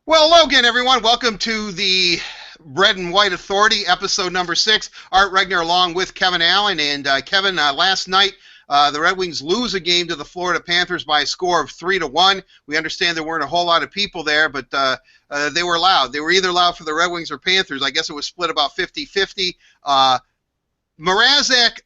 Well, hello again, everyone. Welcome to the Red and White Authority, episode number 6. Art Regner along with Kevin Allen. And Kevin, last night the Red Wings lose a game to the Florida Panthers by a score of 3-1. We understand there weren't a whole lot of people there, but they were loud. They were either loud for the Red Wings or Panthers. I guess it was split about 50-50. Mrazek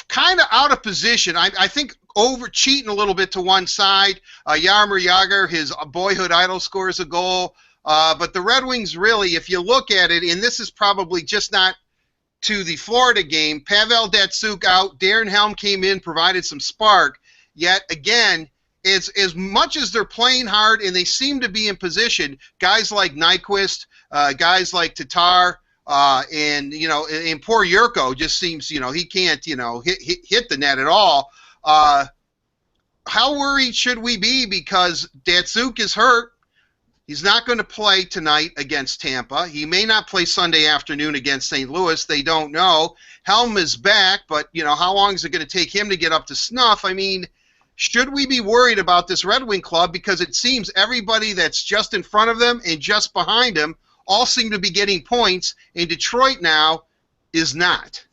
kind of out of position. I think over cheating a little bit to one side. Jaromir Jagr, his boyhood idol, scores a goal. But the Red Wings really, if you look at it, and this is probably just not to the Florida game, Pavel Datsyuk out, Darren Helm came in, provided some spark. Yet again, as much as they're playing hard and they seem to be in position, guys like Nyquist, guys like Tatar, and poor Yurko just seems, he can't, hit the net at all. How worried should we be? Because Datsyuk is hurt. He's not going to play tonight against Tampa. He may not play Sunday afternoon against St. Louis. They don't know. Helm is back, but, how long is it going to take him to get up to snuff? I mean, should we be worried about this Red Wing club? Because it seems everybody that's just in front of them and just behind them all seem to be getting points, and Detroit now is not.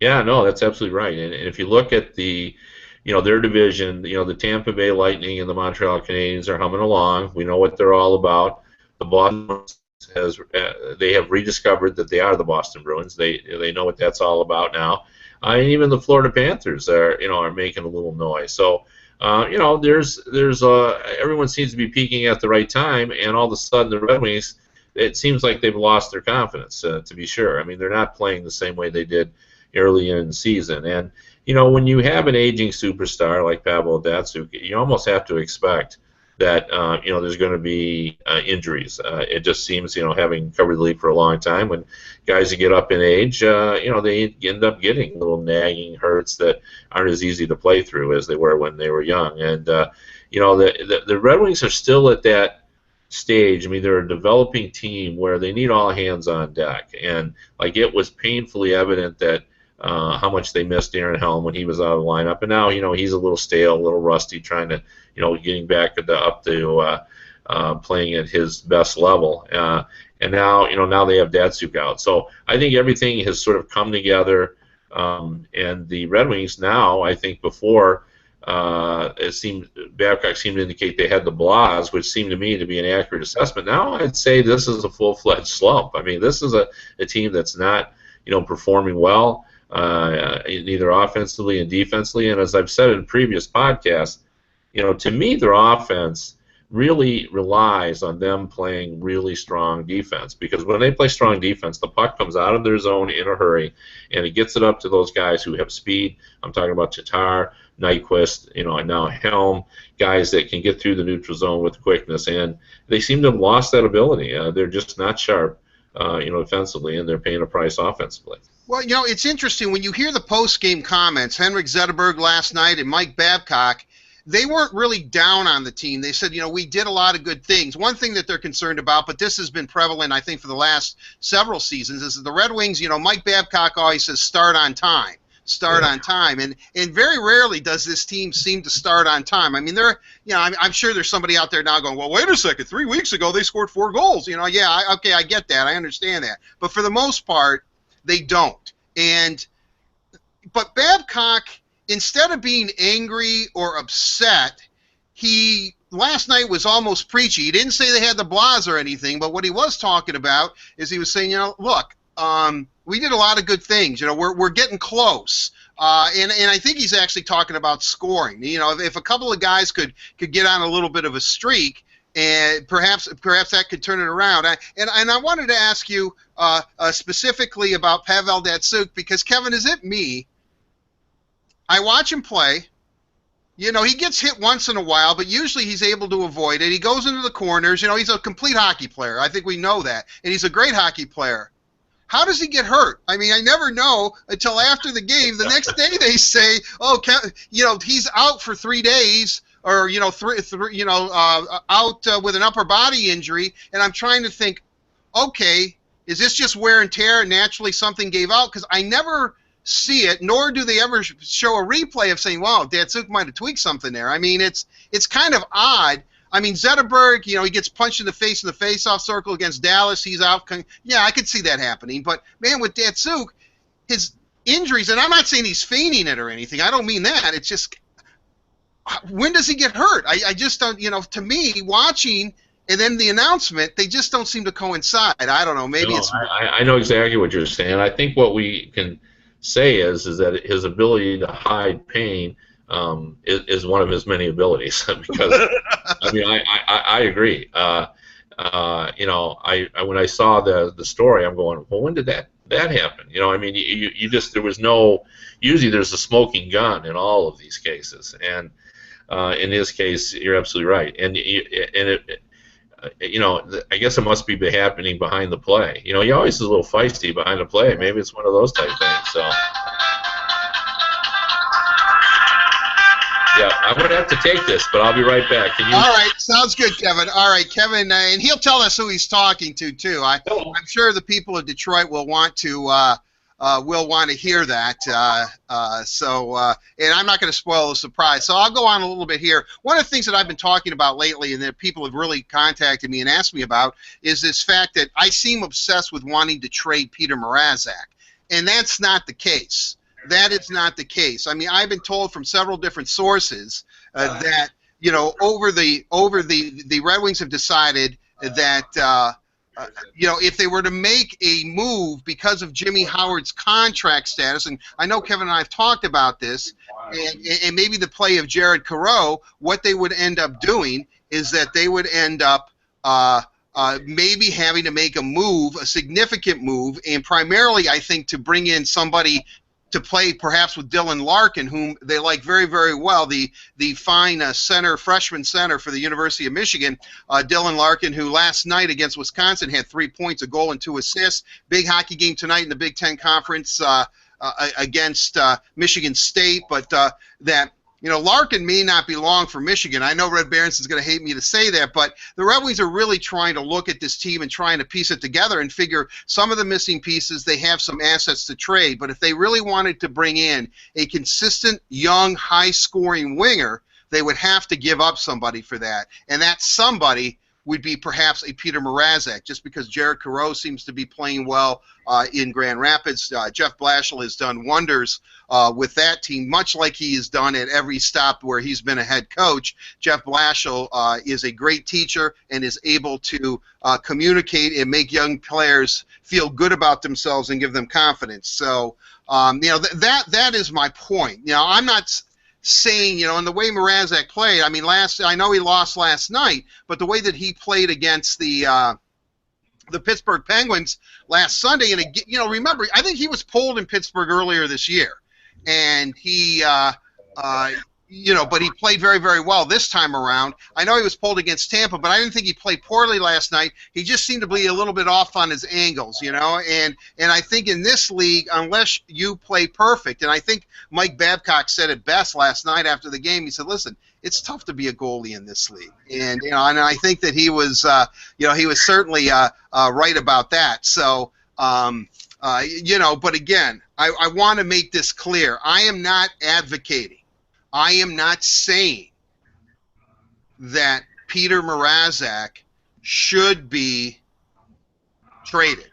Yeah, no, that's absolutely right. And if you look at their division, the Tampa Bay Lightning and the Montreal Canadiens are humming along. We know what they're all about. The Boston they have rediscovered that they are the Boston Bruins. They know what that's all about now. And even the Florida Panthers are making a little noise. So there's everyone seems to be peaking at the right time, and all of a sudden the Red Wings, it seems like they've lost their confidence. To be sure, I mean, they're not playing the same way they did early in the season. And when you have an aging superstar like Pavel Datsyuk, you almost have to expect that there's going to be injuries. It just seems, having covered the league for a long time, when guys that get up in age, they end up getting little nagging hurts that aren't as easy to play through as they were when they were young. And the Red Wings are still at that stage. I mean, they're a developing team where they need all hands on deck, and it was painfully evident that how much they missed Darren Helm when he was out of the lineup, and now he's a little stale, a little rusty, trying to getting back up to playing at his best level, and now they have Datsyuk out. So I think everything has sort of come together, and the Red Wings now, I think before. Babcock seemed to indicate they had the blahs, which seemed to me to be an accurate assessment. Now I'd say this is a full-fledged slump. I mean, this is a team that's not, performing well, either offensively and defensively. And as I've said in previous podcasts, to me, their offense really relies on them playing really strong defense, because when they play strong defense, the puck comes out of their zone in a hurry, and it gets it up to those guys who have speed. I'm talking about Tatar, Nyquist, and now Helm, guys that can get through the neutral zone with quickness, and they seem to have lost that ability. They're just not sharp, defensively, and they're paying a price offensively. Well, it's interesting when you hear the post-game comments. Henrik Zetterberg last night and Mike Babcock, they weren't really down on the team. They said, we did a lot of good things. One thing that they're concerned about, but this has been prevalent, I think, for the last several seasons, is that the Red Wings, Mike Babcock always says start on time. On time, and very rarely does this team seem to start on time. I mean, I'm sure there's somebody out there now going, well, wait a second, 3 weeks ago they scored 4 goals. Okay, I get that, I understand that, but for the most part, they don't. But Babcock, instead of being angry or upset, he last night was almost preachy. He didn't say they had the blahs or anything, but what he was talking about is he was saying, look, we did a lot of good things. We're getting close. And I think he's actually talking about scoring. If a couple of guys could get on a little bit of a streak, and perhaps that could turn it around. And I wanted to ask you specifically about Pavel Datsyuk, because, Kevin, is it me? I watch him play. He gets hit once in a while, but usually he's able to avoid it. He goes into the corners. He's a complete hockey player. I think we know that. And he's a great hockey player. How does he get hurt? I mean, I never know until after the game. The next day they say, oh, he's out for 3 days, or out with an upper body injury. And I'm trying to think, okay, is this just wear and tear? Naturally, something gave out, because I never see it, nor do they ever show a replay of saying, wow, Datsyuk might have tweaked something there. I mean, it's kind of odd. I mean, Zetterberg, he gets punched in the face in the face-off circle against Dallas. He's out. Yeah, I could see that happening. But, man, with Datsuk, his injuries, and I'm not saying he's feigning it or anything. I don't mean that. It's just, when does he get hurt? I just don't, to me, watching and then the announcement, they just don't seem to coincide. I don't know. Maybe it's... I know exactly what you're saying. I think what we can say is that his ability to hide pain is one of his many abilities. Because I mean, I agree. When I saw the story, I'm going, well, when did that happen? I mean, you just, there was no. Usually, there's a smoking gun in all of these cases, and in his case, you're absolutely right. I guess it must be happening behind the play. He always is a little feisty behind the play. Maybe it's one of those type things. So, yeah, I'm going to have to take this, but I'll be right back. Can you? All right, sounds good, Kevin. All right, Kevin, and he'll tell us who he's talking to too. I'm sure the people of Detroit will want to hear that. And I'm not going to spoil the surprise. So I'll go on a little bit here. One of the things that I've been talking about lately and that people have really contacted me and asked me about is this fact that I seem obsessed with wanting to trade Peter Mrazek. And that's not the case. That is not the case. I mean, I've been told from several different sources that, over the Red Wings have decided that, if they were to make a move because of Jimmy Howard's contract status, and I know Kevin and I have talked about this, and maybe the play of Jared Careau, what they would end up doing is that they would end up maybe having to make a move, a significant move, and primarily I think to bring in somebody to play perhaps with Dylan Larkin, whom they like very, very well, the fine freshman center for the University of Michigan, Dylan Larkin, who last night against Wisconsin had 3 points, a goal, and 2 assists. Big hockey game tonight in the Big Ten Conference against Michigan State, but that Larkin may not be long for Michigan. I know Red Berenson's going to hate me to say that, but the Red Wings are really trying to look at this team and trying to piece it together and figure some of the missing pieces, they have some assets to trade. But if they really wanted to bring in a consistent, young, high-scoring winger, they would have to give up somebody for that. And that somebody would be perhaps a Peter Mrazek, just because Jared Careau seems to be playing well in Grand Rapids. Jeff Blashill has done wonders with that team, much like he has done at every stop where he's been a head coach. Jeff Blashill is a great teacher and is able to communicate and make young players feel good about themselves and give them confidence. So, that is my point. I'm not saying, and the way Mrazek played, I mean, I know he lost last night, but the way that he played against the Pittsburgh Penguins last Sunday, and remember, I think he was pulled in Pittsburgh earlier this year, and he, but he played very, very well this time around. I know he was pulled against Tampa, but I didn't think he played poorly last night. He just seemed to be a little bit off on his angles, and I think in this league, unless you play perfect, and I think Mike Babcock said it best last night after the game. He said, "Listen, it's tough to be a goalie in this league," and and I think that he was, he was certainly right about that. So, but again, I want to make this clear. I am not advocating. I am not saying that Peter Mrazek should be traded.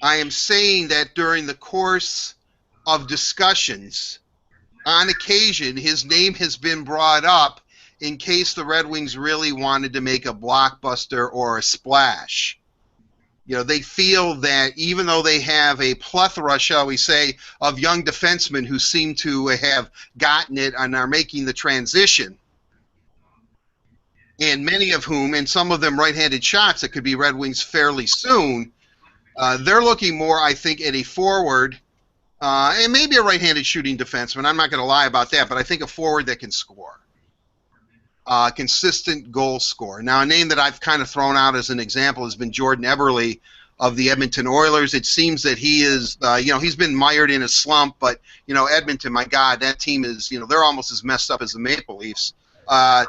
I am saying that during the course of discussions, on occasion, his name has been brought up in case the Red Wings really wanted to make a blockbuster or a splash. They feel that even though they have a plethora, shall we say, of young defensemen who seem to have gotten it and are making the transition, and many of whom, and some of them right-handed shots that could be Red Wings fairly soon, they're looking more, I think, at a forward and maybe a right-handed shooting defenseman. I'm not going to lie about that, but I think a forward that can score. Consistent goal scorer. Now, a name that I've kind of thrown out as an example has been Jordan Eberle of the Edmonton Oilers. It seems that he is, he's been mired in a slump, but, Edmonton, my God, that team is, they're almost as messed up as the Maple Leafs. What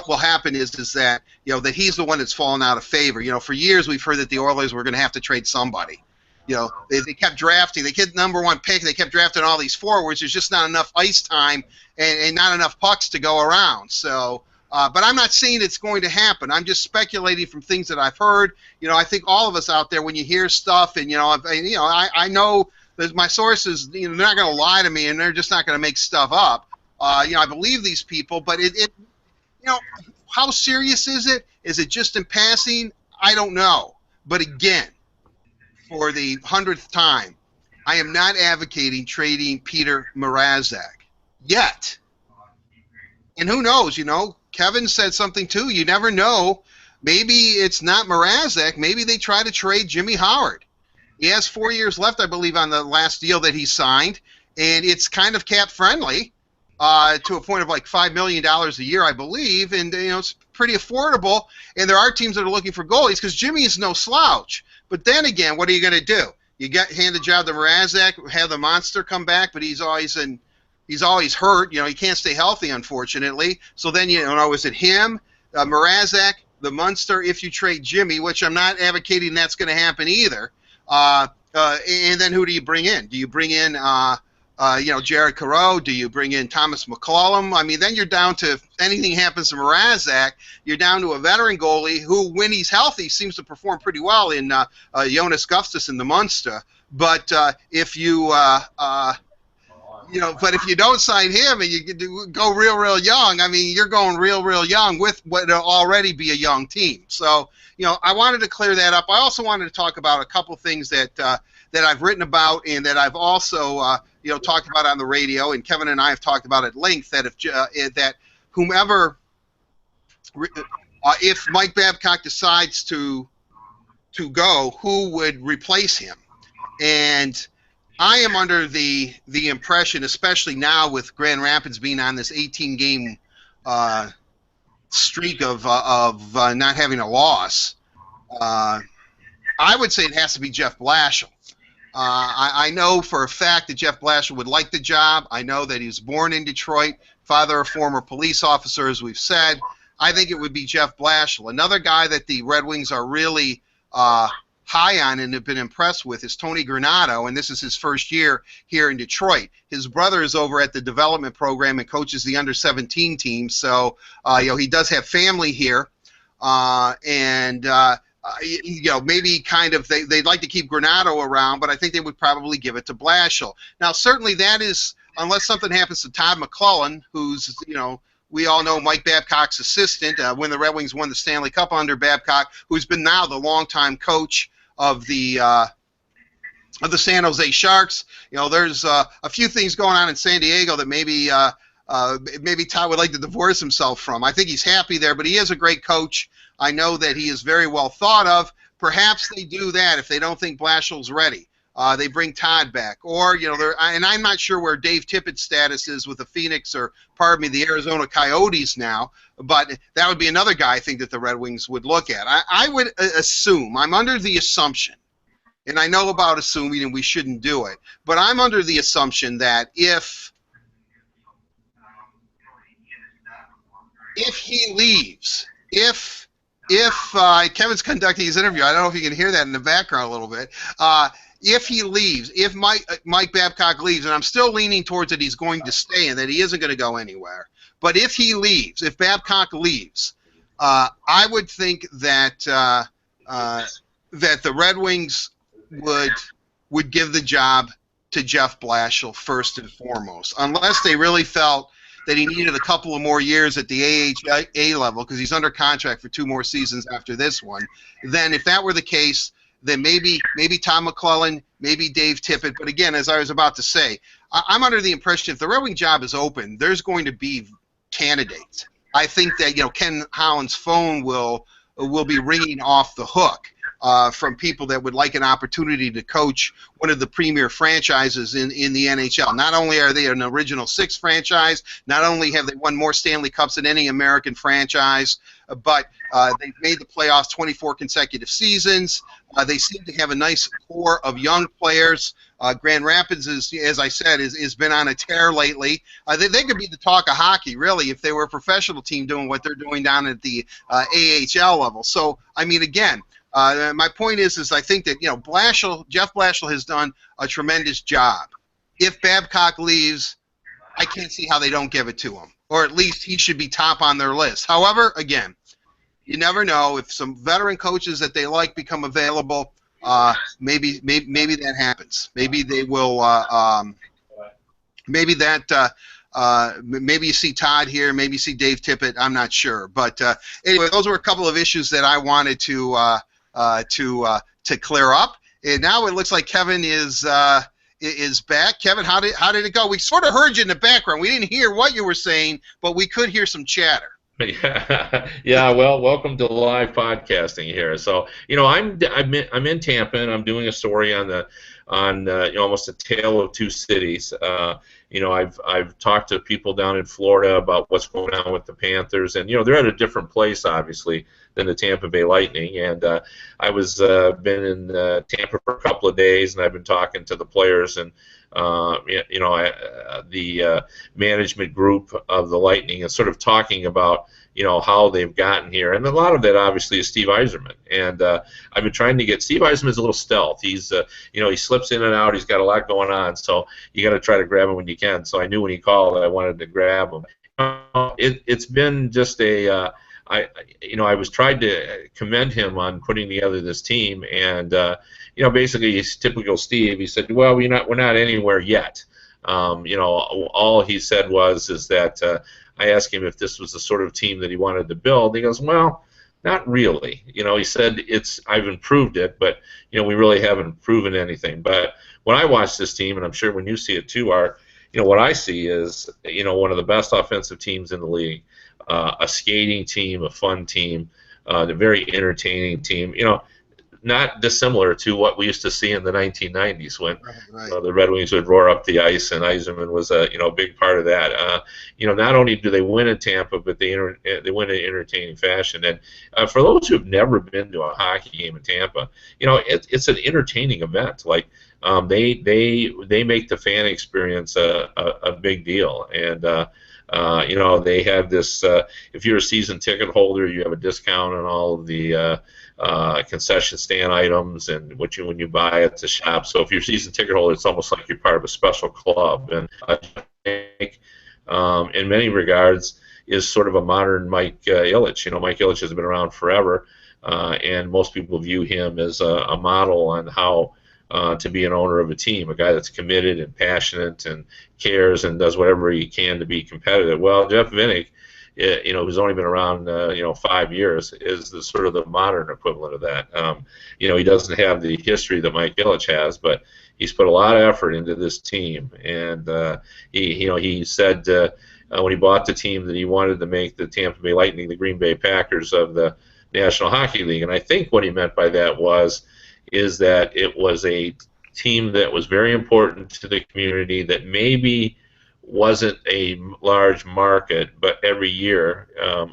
will happen is that, that he's the one that's fallen out of favor. For years we've heard that the Oilers were going to have to trade somebody. They kept drafting. They get number one pick. They kept drafting all these forwards. There's just not enough ice time and not enough pucks to go around. So, But I'm not saying it's going to happen. I'm just speculating from things that I've heard. I think all of us out there, when you hear stuff, and I know that my sources, they're not going to lie to me, and they're just not going to make stuff up. I believe these people, but how serious is it? Is it just in passing? I don't know. But again, for the 100th time, I am not advocating trading Peter Mrazek yet. And who knows, Kevin said something too. You never know. Maybe it's not Mrazek. Maybe they try to trade Jimmy Howard. He has 4 years left, I believe, on the last deal that he signed, and it's kind of cap friendly to a point of like $5 million a year, I believe, and it's pretty affordable. And there are teams that are looking for goalies because Jimmy is no slouch. But then again, what are you going to do? You hand the job to Mrazek, have the monster come back, but he's always hurt. He can't stay healthy, unfortunately. So then, is it him, Mrazek, the monster, if you trade Jimmy, which I'm not advocating that's going to happen either. And then who do you bring in? Do you bring in, Jared Carew? Do you bring in Thomas McCollum? I mean, then you're down to, if anything happens to Mrazek, you're down to a veteran goalie who, when he's healthy, seems to perform pretty well in Jonas Gustafsson, the Munster. But if you but if you don't sign him and you go real young, I mean, you're going real young with what will already be a young team. So, I wanted to clear that up. I also wanted to talk about a couple things that I've written about and that I've also talked about on the radio, and Kevin and I have talked about at length, that if Mike Babcock decides to go, who would replace him? And I am under the impression, especially now with Grand Rapids being on this 18-game streak of not having a loss, I would say it has to be Jeff Blashill. I know for a fact that Jeff Blashill would like the job. I know that he was born in Detroit, father of former police officer, as we've said. I think it would be Jeff Blashill. Another guy that the Red Wings are really high on and have been impressed with is Tony Granato, and this is his first year here in Detroit. His brother is over at the development program and coaches the under-17 team, so he does have family here, maybe kind of they'd like to keep Granato around, but I think they would probably give it to Blashill. Now, certainly that is, unless something happens to Todd McClellan, who's we all know Mike Babcock's assistant when the Red Wings won the Stanley Cup under Babcock, who's been now the longtime coach of the San Jose Sharks. There's a few things going on in San Diego that maybe Todd would like to divorce himself from. I think he's happy there, but he is a great coach. I know that he is very well thought of. Perhaps they do that if they don't think Blashill's ready. They bring Todd back, or and I'm not sure where Dave Tippett's status is with the Phoenix, or the Arizona Coyotes now, but that would be another guy I think that the Red Wings would look at. I would assume, I'm under the assumption, and I know about assuming and we shouldn't do it, but I'm under the assumption that if he leaves, if Kevin's conducting his interview, I don't know if you can hear that in the background a little bit. If he leaves, if Mike Babcock leaves, and I'm still leaning towards that he's going to stay and that he isn't going to go anywhere, but if he leaves, if Babcock leaves, I would think that that the Red Wings would give the job to Jeff Blashill first and foremost, unless they really felt that he needed a couple of more years at the AHA level because he's under contract for 2 more seasons after this one. Then if that were the case, then maybe Tom McClellan, maybe Dave Tippett. But again, as I was about to say, I'm under the impression if the Red Wing job is open, there's going to be candidates. I think that Ken Holland's phone will be ringing off the hook from people that would like an opportunity to coach one of the premier franchises in the NHL. Not only are they an Original Six franchise, not only have they won more Stanley Cups than any American franchise, but they've made the playoffs 24 consecutive seasons. They seem to have a nice core of young players. Grand Rapids, as I said, has been on a tear lately. They could be the talk of hockey, really, if they were a professional team doing what they're doing down at the AHL level. So, I mean, again, my point is I think that Jeff Blashill has done a tremendous job. If Babcock leaves, I can't see how they don't give it to him, or at least he should be top on their list. However, again, you never know if some veteran coaches that they like become available. Maybe that happens. Maybe they will. Maybe that. Maybe you see Todd here. Maybe you see Dave Tippett. I'm not sure. But anyway, those were a couple of issues that I wanted to clear up. And now it looks like Kevin is back. Kevin, how did it go? We sort of heard you in the background. We didn't hear what you were saying, but we could hear some chatter. Yeah. Well, welcome to live podcasting here. So, I'm in Tampa, and I'm doing a story on almost a tale of two cities. I've talked to people down in Florida about what's going on with the Panthers, and they're at a different place, obviously, than the Tampa Bay Lightning. And I was been in Tampa for a couple of days, and I've been talking to the players and the management group of the Lightning, and sort of talking about how they've gotten here, and a lot of that obviously is Steve Yzerman. And I've been trying to get Steve Yzerman's a little stealth. He's he slips in and out. He's got a lot going on, so you got to try to grab him when you can. So I knew when he called that I wanted to grab him. It's been just a I was trying to commend him on putting together this team, and basically he's typical Steve. He said, well, we're not anywhere yet. All he said is that I asked him if this was the sort of team that he wanted to build. He goes, well, not really. He said I've improved it, but we really haven't proven anything. But when I watch this team, and I'm sure when you see it too, what I see is one of the best offensive teams in the league, a skating team, a fun team, a very entertaining team. Not dissimilar to what we used to see in the 1990s when the Red Wings would roar up the ice, and Yzerman was a big part of that. Not only do they win in Tampa, but they win in an entertaining fashion. And for those who have never been to a hockey game in Tampa, it's an entertaining event. Like they make the fan experience a big deal. And they have this. If you're a season ticket holder, you have a discount on all of the concession stand items and when you buy at the shop. So if you're a season ticket holder, it's almost like you're part of a special club. And in many regards, is sort of a modern Mike Ilitch. Mike Ilitch has been around forever, and most people view him as a model on how to be an owner of a team, a guy that's committed and passionate and cares and does whatever he can to be competitive. Well, Jeff Vinik, who's only been around 5 years, is the sort of the modern equivalent of that. He doesn't have the history that Mike Ilitch has, but he's put a lot of effort into this team. And he said when he bought the team that he wanted to make the Tampa Bay Lightning the Green Bay Packers of the National Hockey League. And I think what he meant by that is that it was a team that was very important to the community, that maybe wasn't a large market, but every year,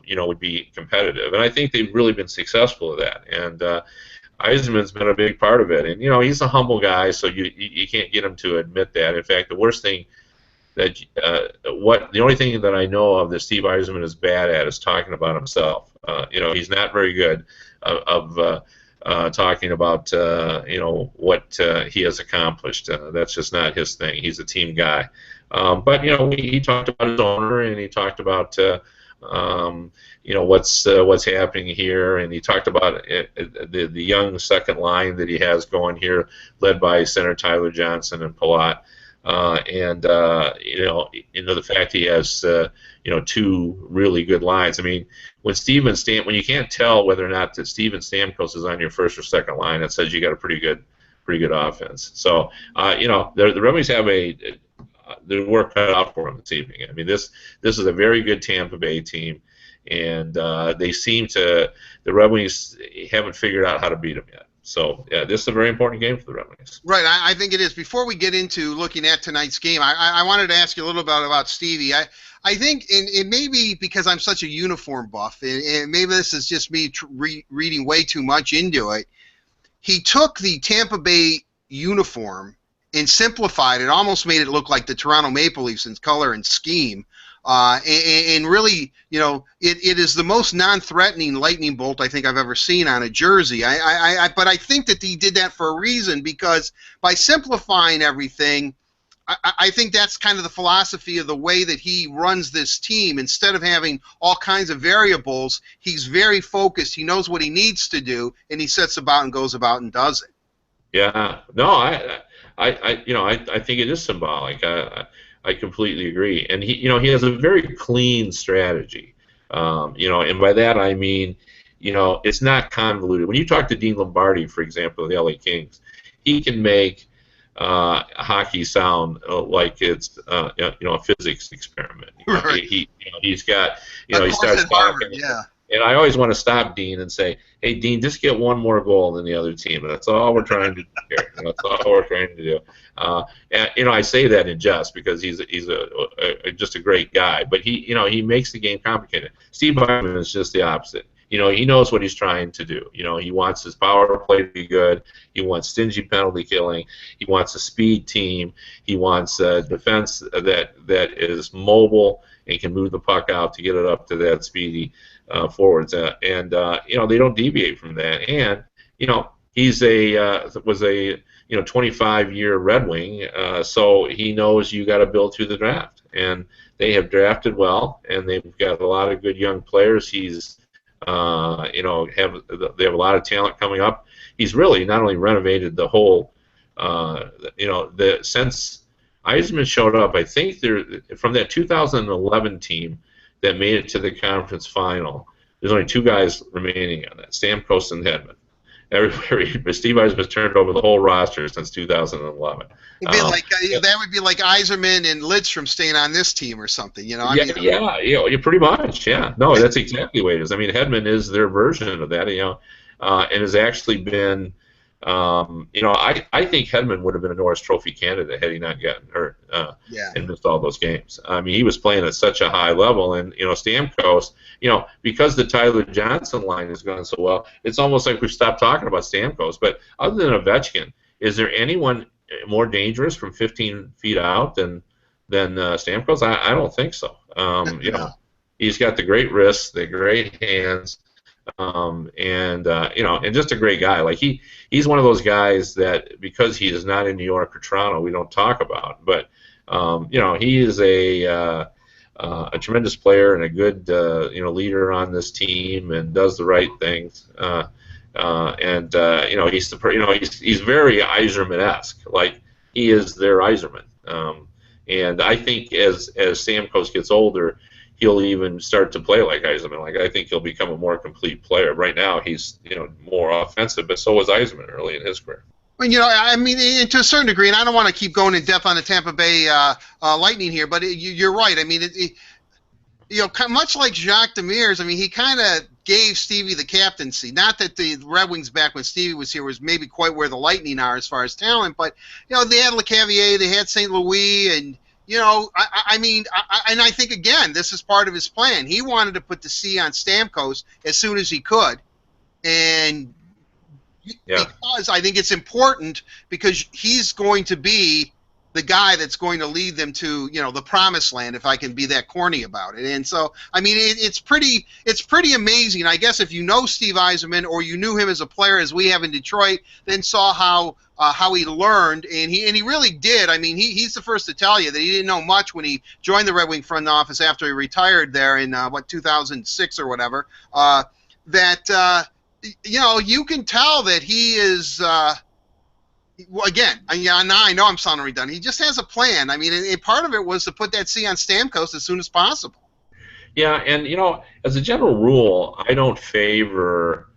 would be competitive. And I think they've really been successful at that. And Yzerman's been a big part of it. And, he's a humble guy, so you can't get him to admit that. In fact, the worst thing that the only thing that I know of that Steve Yzerman is bad at is talking about himself. He's not very good of talking about what he has accomplished. That's just not his thing. He's a team guy. But he talked about his owner, and he talked about what's happening here, and he talked about the young second line that he has going here, led by center Tyler Johnson and Palat. The fact he has two really good lines. I mean, when you can't tell whether or not that Steven Stamkos is on your first or second line, it says you got a pretty good offense. So the Red Wings have the work cut out for them this evening. I mean, this is a very good Tampa Bay team, and the Red Wings haven't figured out how to beat them yet. So, yeah, this is a very important game for the Red Wings. Right, I think it is. Before we get into looking at tonight's game, I wanted to ask you a little bit about Stevie. I think, and it may be because I'm such a uniform buff, and maybe this is just me reading way too much into it, he took the Tampa Bay uniform and simplified it, almost made it look like the Toronto Maple Leafs in color and scheme. And really, it is the most non-threatening lightning bolt I think I've ever seen on a jersey. But I think that he did that for a reason, because by simplifying everything, I think that's kind of the philosophy of the way that he runs this team. Instead of having all kinds of variables, he's very focused. He knows what he needs to do, and he sets about and goes about and does it. Yeah, no, I think it is symbolic. I completely agree, and he has a very clean strategy. And by that I mean, it's not convoluted. When you talk to Dean Lombardi, for example, of the LA Kings, he can make hockey sound like it's a physics experiment. Right. He's got Of he course, starts at Harvard, talking. yeah. And I always want to stop Dean and say, "Hey, Dean, just get one more goal than the other team. And that's all we're trying to do here. That's all we're trying to do." And I say that in jest because he's just a great guy. But he makes the game complicated. Steve Yzerman is just the opposite. He knows what he's trying to do. He wants his power play to be good. He wants stingy penalty killing. He wants a speed team. He wants a defense that is mobile and can move the puck out to get it up to that speedy forwards, and they don't deviate from that. And he's was a 25-year Red Wing, so he knows you got to build through the draft, and they have drafted well, and they've got a lot of good young players. He's they have a lot of talent coming up. He's really not only renovated the whole, since Yzerman showed up, I think from that 2011 team that made it to the conference final, there's only two guys remaining on that: Stamkos and Hedman. Steve Yzerman's turned over the whole roster since 2011. It'd be that would be like Yzerman and Lidstrom staying on this team or something, Pretty much, yeah. No, that's exactly what it is. I mean, Hedman is their version of that, and has actually been. I think Hedman would have been a Norris Trophy candidate had he not gotten hurt and missed all those games. I mean, he was playing at such a high level, and Stamkos, because the Tyler Johnson line has gone so well, it's almost like we've stopped talking about Stamkos. But other than Ovechkin, is there anyone more dangerous from 15 feet out than Stamkos? I don't think so. He's got the great wrists, the great hands. And just a great guy. Like he's one of those guys that, because he is not in New York or Toronto, we don't talk about. But he is a tremendous player and a good leader on this team, and does the right things. He's very Yzerman-esque. Like, he is their Yzerman. And I think as Stamkos gets older, he'll even start to play like Yzerman. Like, I think he'll become a more complete player. Right now, he's more offensive, but so was Yzerman early in his career. Well, to a certain degree, and I don't want to keep going in depth on the Tampa Bay Lightning here, but you're right. I mean, much like Jacques Demers, I mean, he kind of gave Stevie the captaincy. Not that the Red Wings back when Stevie was here was maybe quite where the Lightning are as far as talent, but they had LeCavier, they had St. Louis, and I think, again, this is part of his plan. He wanted to put the C on Stamkos as soon as he could, and because I think it's important, because he's going to be the guy that's going to lead them to the promised land, if I can be that corny about it. And so, I mean, it's pretty amazing. I guess if you know Steve Yzerman, or you knew him as a player, as we have in Detroit, then saw how he learned, and he really did. I mean, he's the first to tell you that he didn't know much when he joined the Red Wing front office after he retired there in 2006 or whatever. You can tell that he is. Again, now I know I'm sounding redundant. He just has a plan. I mean, and part of it was to put that C on Stamkos as soon as possible. Yeah, and as a general rule, I don't favor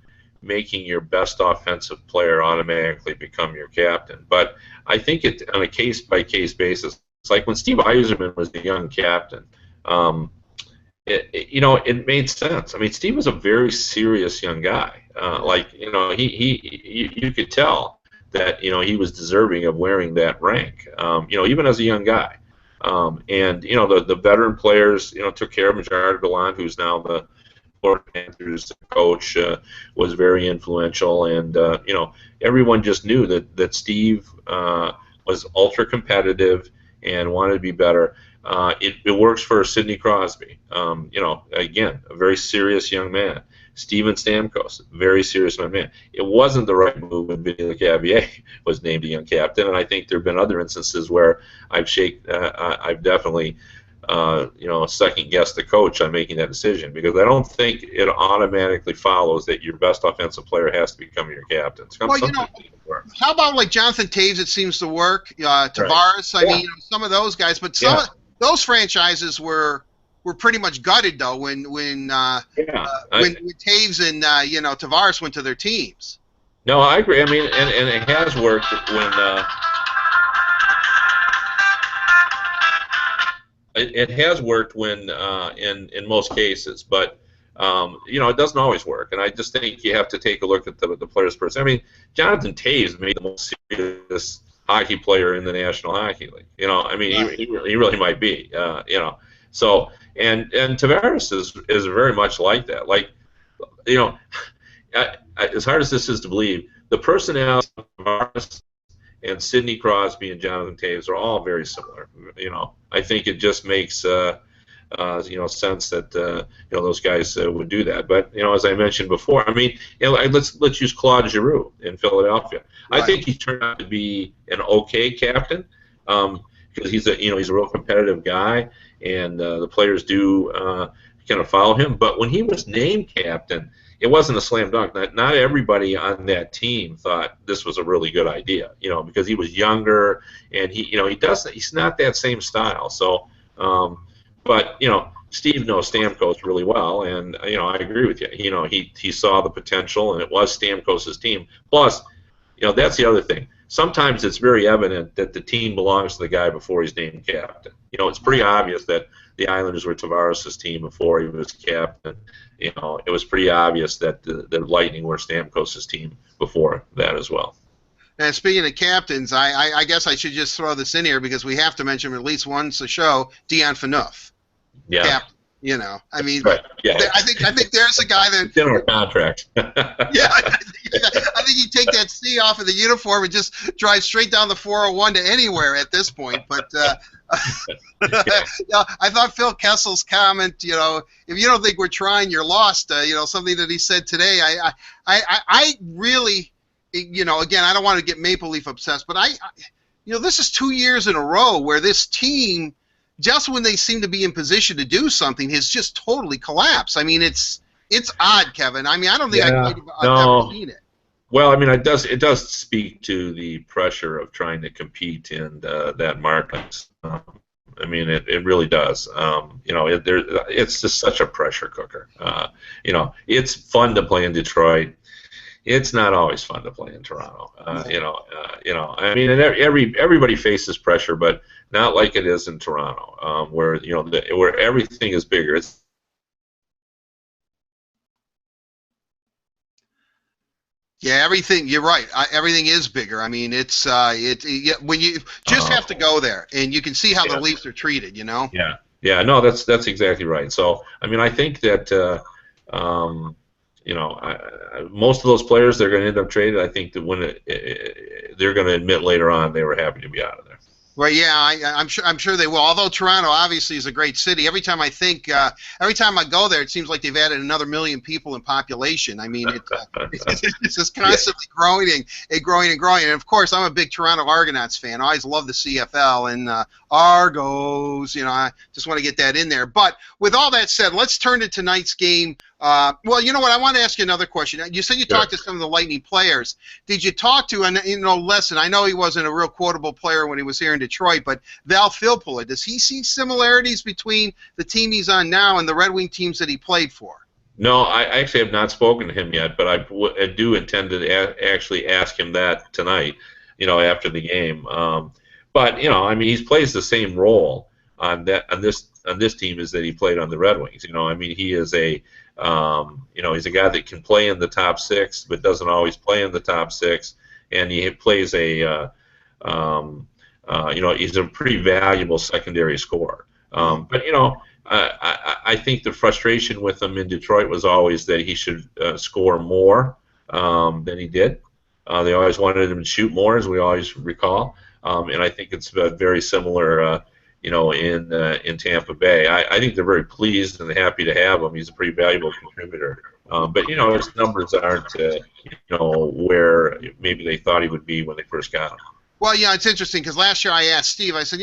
making your best offensive player automatically become your captain. But I think it on a case-by-case basis. It's like when Steve Yzerman was the young captain. It made sense. I mean, Steve was a very serious young guy. You could tell that he was deserving of wearing that rank. Even as a young guy. The veteran players took care of him. Gerard Gallant, who's now the Florida Panthers coach, was very influential, and everyone just knew that Steve was ultra competitive and wanted to be better. It works for Sidney Crosby. Again, a very serious young man. Steven Stamkos, very serious man. It wasn't the right move when Vinny Lecavalier was named a young captain, and I think there have been other instances where I've definitely second guessed the coach on making that decision, because I don't think it automatically follows that your best offensive player has to become your captain. Well, how about like Jonathan Taves? It seems to work. Tavares. I mean, some of those guys, but some of those franchises were pretty much gutted though when Taves and Tavares went to their teams. No, I agree. I mean, and it has worked when it has worked when in most cases, but it doesn't always work. And I just think you have to take a look at the player's person. I mean, Jonathan Taves made the most serious hockey player in the National Hockey League. I mean, he really might be. So and Tavares is very much like that. Like, as hard as this is to believe, the personality of Tavares and Sidney Crosby and Jonathan Taves are all very similar. I think it just makes sense that those guys would do that. But as I mentioned before, I mean, let's use Claude Giroux in Philadelphia. Right. I think he turned out to be an okay captain because he's a real competitive guy, and the players do kind of follow him. But when he was named captain, it wasn't a slam dunk. Not everybody on that team thought this was a really good idea, because he was younger and he's not that same style. So, but Steve knows Stamkos really well, and I agree with you. He saw the potential, and it was Stamkos' team. Plus, that's the other thing. Sometimes it's very evident that the team belongs to the guy before he's named captain. It's pretty obvious that the Islanders were Tavares' team before he was captain. It was pretty obvious that the Lightning were Stamkos' team before that as well. And speaking of captains, I guess I should just throw this in here because we have to mention at least once a show, Dion Phaneuf. Yeah. Captain. I mean, right. Yeah. I think there's a guy that. It's in our contract. Yeah, I think you take that C off of the uniform and just drive straight down the 401 to anywhere at this point. But I thought Phil Kessel's comment, if you don't think we're trying, you're lost. Something that he said today. I really, again, I don't want to get Maple Leaf obsessed, but this is 2 years in a row where this team, just when they seem to be in position to do something, has just totally collapsed. I mean, it's odd, Kevin. I mean, I don't think I've ever seen it. Well, I mean, it does speak to the pressure of trying to compete in that market. I mean, it really does. It's just such a pressure cooker. It's fun to play in Detroit. It's not always fun to play in Toronto. I mean, and everybody faces pressure, but not like it is in Toronto, where where everything is bigger. Yeah, everything. You're right. Everything is bigger. I mean, it's when you just have to go there, and you can see how the Leafs are treated. Yeah. Yeah. No, that's exactly right. So, I mean, I think that most of those players they're going to end up traded. I think that when they're going to admit later on they were happy to be out of there. Well, yeah, I'm sure they will. Although Toronto obviously is a great city. Every time I go there, it seems like they've added another 1 million people in population. I mean, it's just constantly growing and growing and growing. And of course, I'm a big Toronto Argonauts fan. I always love the CFL and Argos. I just want to get that in there. But with all that said, let's turn to tonight's game. Well, you know what? I want to ask you another question. You said you talked to some of the Lightning players. Did you talk to, and listen, I know he wasn't a real quotable player when he was here in Detroit, but Val Filppula, does he see similarities between the team he's on now and the Red Wing teams that he played for? No, I actually have not spoken to him yet, but I do intend to actually ask him that tonight, after the game. But, I mean, he plays the same role on this team as that he played on the Red Wings. I mean, he is a he's a guy that can play in the top six, but doesn't always play in the top six. And he plays he's a pretty valuable secondary scorer. But I think the frustration with him in Detroit was always that he should score more than he did. They always wanted him to shoot more, as we always recall. And I think it's very similar in Tampa Bay. I think they're very pleased and happy to have him. He's a pretty valuable contributor. But his numbers aren't where maybe they thought he would be when they first got him. Well, yeah, it's interesting because last year I asked Steve. I said,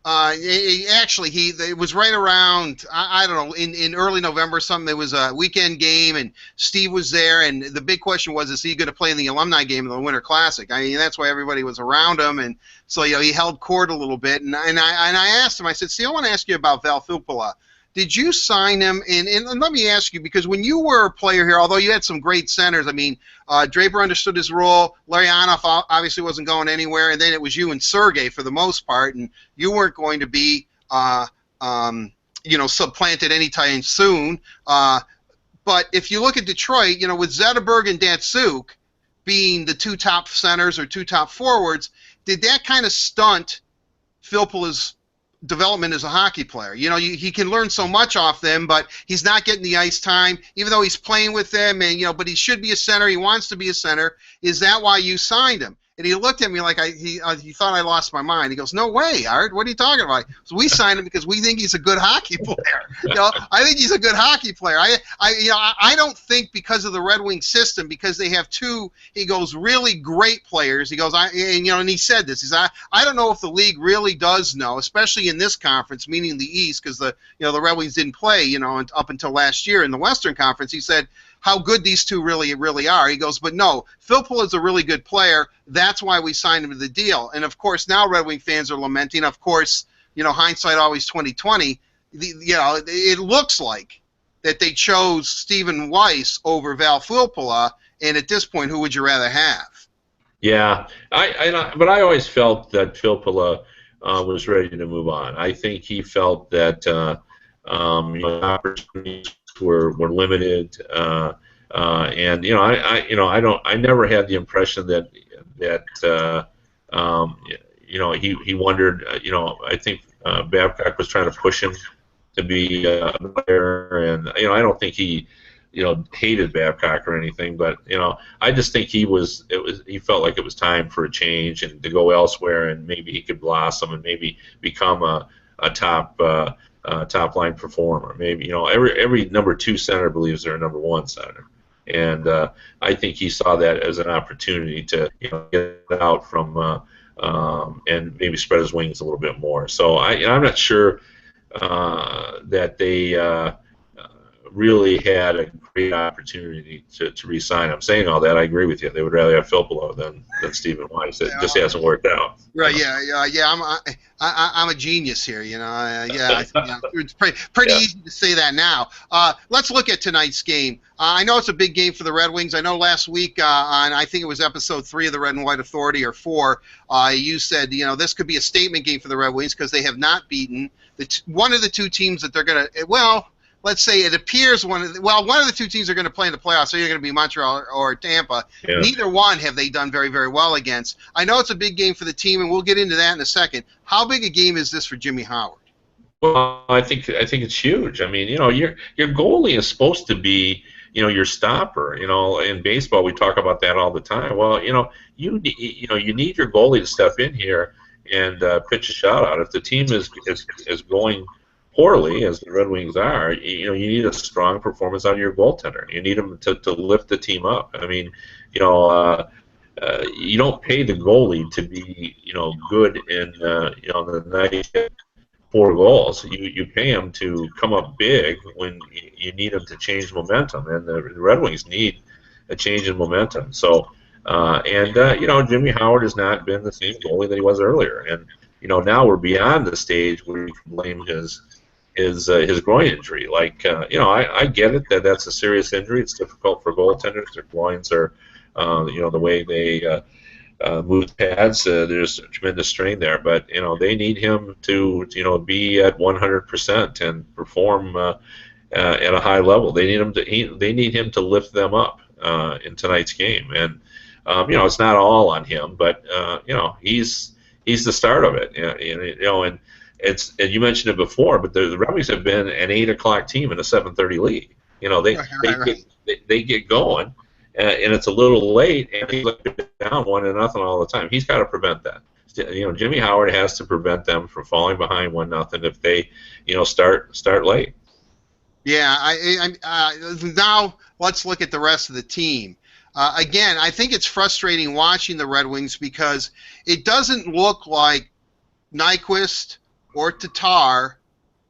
it was right around I don't know in early November or something. There was a weekend game and Steve was there, and the big question was, is he going to play in the alumni game of the Winter Classic? I mean, that's why everybody was around him, and so he held court a little bit. And I asked him. I said, Steve, I want to ask you about Val Filppula. Did you sign him? And let me ask you, because when you were a player here, although you had some great centers, I mean, Draper understood his role. Larionov obviously wasn't going anywhere, and then it was you and Sergei for the most part, and you weren't going to be, supplanted anytime soon. But if you look at Detroit, with Zetterberg and Datsuk being the two top centers or two top forwards, did that kind of stunt Filppula's development as a hockey player? He can learn so much off them, but he's not getting the ice time, even though he's playing with them, and but he should be a center. He wants to be a center. Is that why you signed him? And he looked at me like he thought I lost my mind. He goes, "No way, Art. What are you talking about?" So we signed him because we think he's a good hockey player. I think he's a good hockey player. I don't think because of the Red Wing system, because they have two, he goes, really great players. He goes, and he said this. He's, I don't know if the league really does know, especially in this conference, meaning the East, because the Red Wings didn't play, up until last year in the Western Conference. He said how good these two really are. He goes, but no, Filppula is a really good player. That's why we signed him to the deal. And of course, now Red Wing fans are lamenting. Of course, hindsight always 20/20. It looks like that they chose Stephen Weiss over Val Filppula. And at this point, who would you rather have? Yeah, but I always felt that Filppula was ready to move on. I think he felt that opportunities were limited, and I never had the impression that he wondered. I think Babcock was trying to push him to be a player, and I don't think he hated Babcock or anything, but I just think he felt like it was time for a change and to go elsewhere, and maybe he could blossom and maybe become a top line performer. Maybe every number 2 center believes they're a number 1 center, and I think he saw that as an opportunity to get out from and maybe spread his wings a little bit more. So I'm not sure that they really had a great opportunity to re-sign him. Saying all that, I agree with you. They would rather have Filppula than Stephen Weiss. It just hasn't worked out. Right? Yeah. I'm a genius here. It's pretty easy to say that now. Let's look at tonight's game. I know it's a big game for the Red Wings. I know last week on, I think it was episode 3 of the Red and White Authority, or 4, you said this could be a statement game for the Red Wings because they have not beaten one of the two teams that they're going to. Let's say it appears one of the two teams are going to play in the playoffs, so you're going to be Montreal or Tampa. Yeah. Neither one have they done very, very well against. I know it's a big game for the team, and we'll get into that in a second. How big a game is this for Jimmy Howard? Well, I think it's huge. I mean, your goalie is supposed to be, your stopper. In baseball we talk about that all the time. Well, you need your goalie to step in here and pitch a shutout. If the team is going poorly, as the Red Wings are, you need a strong performance out of your goaltender. You need him to lift the team up. I mean, you don't pay the goalie to be, good in, the night 4 goals. You pay him to come up big when you need him to change momentum, and the Red Wings need a change in momentum. So, Jimmy Howard has not been the same goalie that he was earlier, and now we're beyond the stage where you can blame his groin injury. I get it that that's a serious injury. It's difficult for goaltenders. Their groins are, the way they move pads. There's a tremendous strain there, but they need him to be at 100% and perform at a high level. They need him to lift them up in tonight's game, and it's not all on him, but he's the start of it. And you mentioned it before, but the Red Wings have been an 8 o'clock team in a 7:30 league. They get going, and it's a little late, and they look down 1-0 all the time. He's got to prevent that. Jimmy Howard has to prevent them from falling behind 1-0 if they, start late. Yeah, now let's look at the rest of the team. Again, I think it's frustrating watching the Red Wings because it doesn't look like Nyquist or Tatar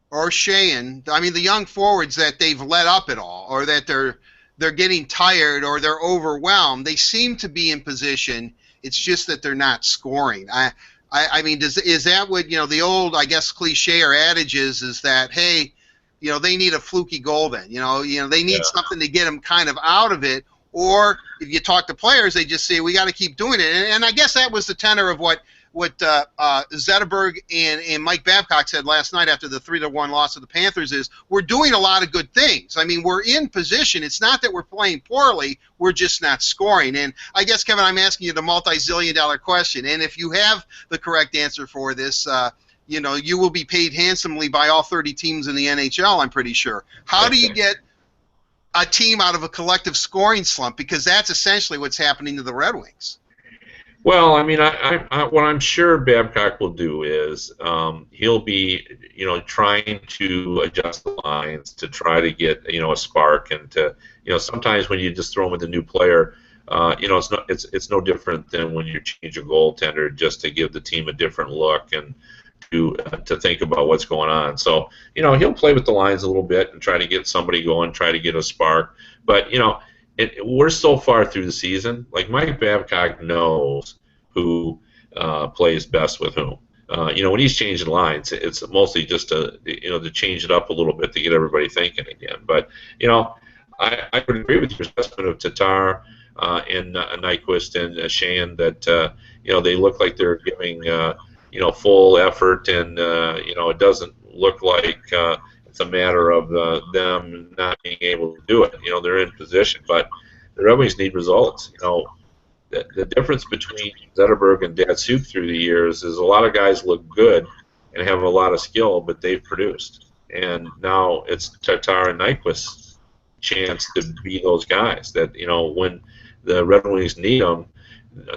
or Sheehan, I mean the young forwards, that they've let up at all, or that they're getting tired or they're overwhelmed. They seem to be in position. It's just that they're not scoring. I mean, is that what, the old, I guess, cliche or adage is that, hey, they need a fluky goal then. They need something to get them kind of out of it. Or if you talk to players, they just say, we got to keep doing it. And I guess that was the tenor of what Zetterberg and Mike Babcock said last night after the 3-1 loss of the Panthers is, we're doing a lot of good things. I mean, we're in position. It's not that we're playing poorly. We're just not scoring. And I guess, Kevin, I'm asking you the multi-zillion-dollar question. And if you have the correct answer for this, you will be paid handsomely by all 30 teams in the NHL, I'm pretty sure. How do you get a team out of a collective scoring slump? Because that's essentially what's happening to the Red Wings. Well, I mean, what I'm sure Babcock will do is he'll be, trying to adjust the lines to try to get, a spark, and to, sometimes when you just throw him with a new player, it's no different than when you change a goaltender just to give the team a different look and to think about what's going on. So, he'll play with the lines a little bit and try to get somebody going, try to get a spark, but we're so far through the season. Like, Mike Babcock knows who plays best with whom. When he's changing lines, it's mostly just to change it up a little bit to get everybody thinking again. But I would agree with your assessment of Tatar and Nyquist and Sheehan that they look like they're giving full effort, and it doesn't look like it's a matter of them not being able to do it. They're in position, but the Red Wings need results. The difference between Zetterberg and Datsuk through the years is a lot of guys look good and have a lot of skill, but they've produced. And now it's Tatar and Nyquist's chance to be those guys that, when the Red Wings need them,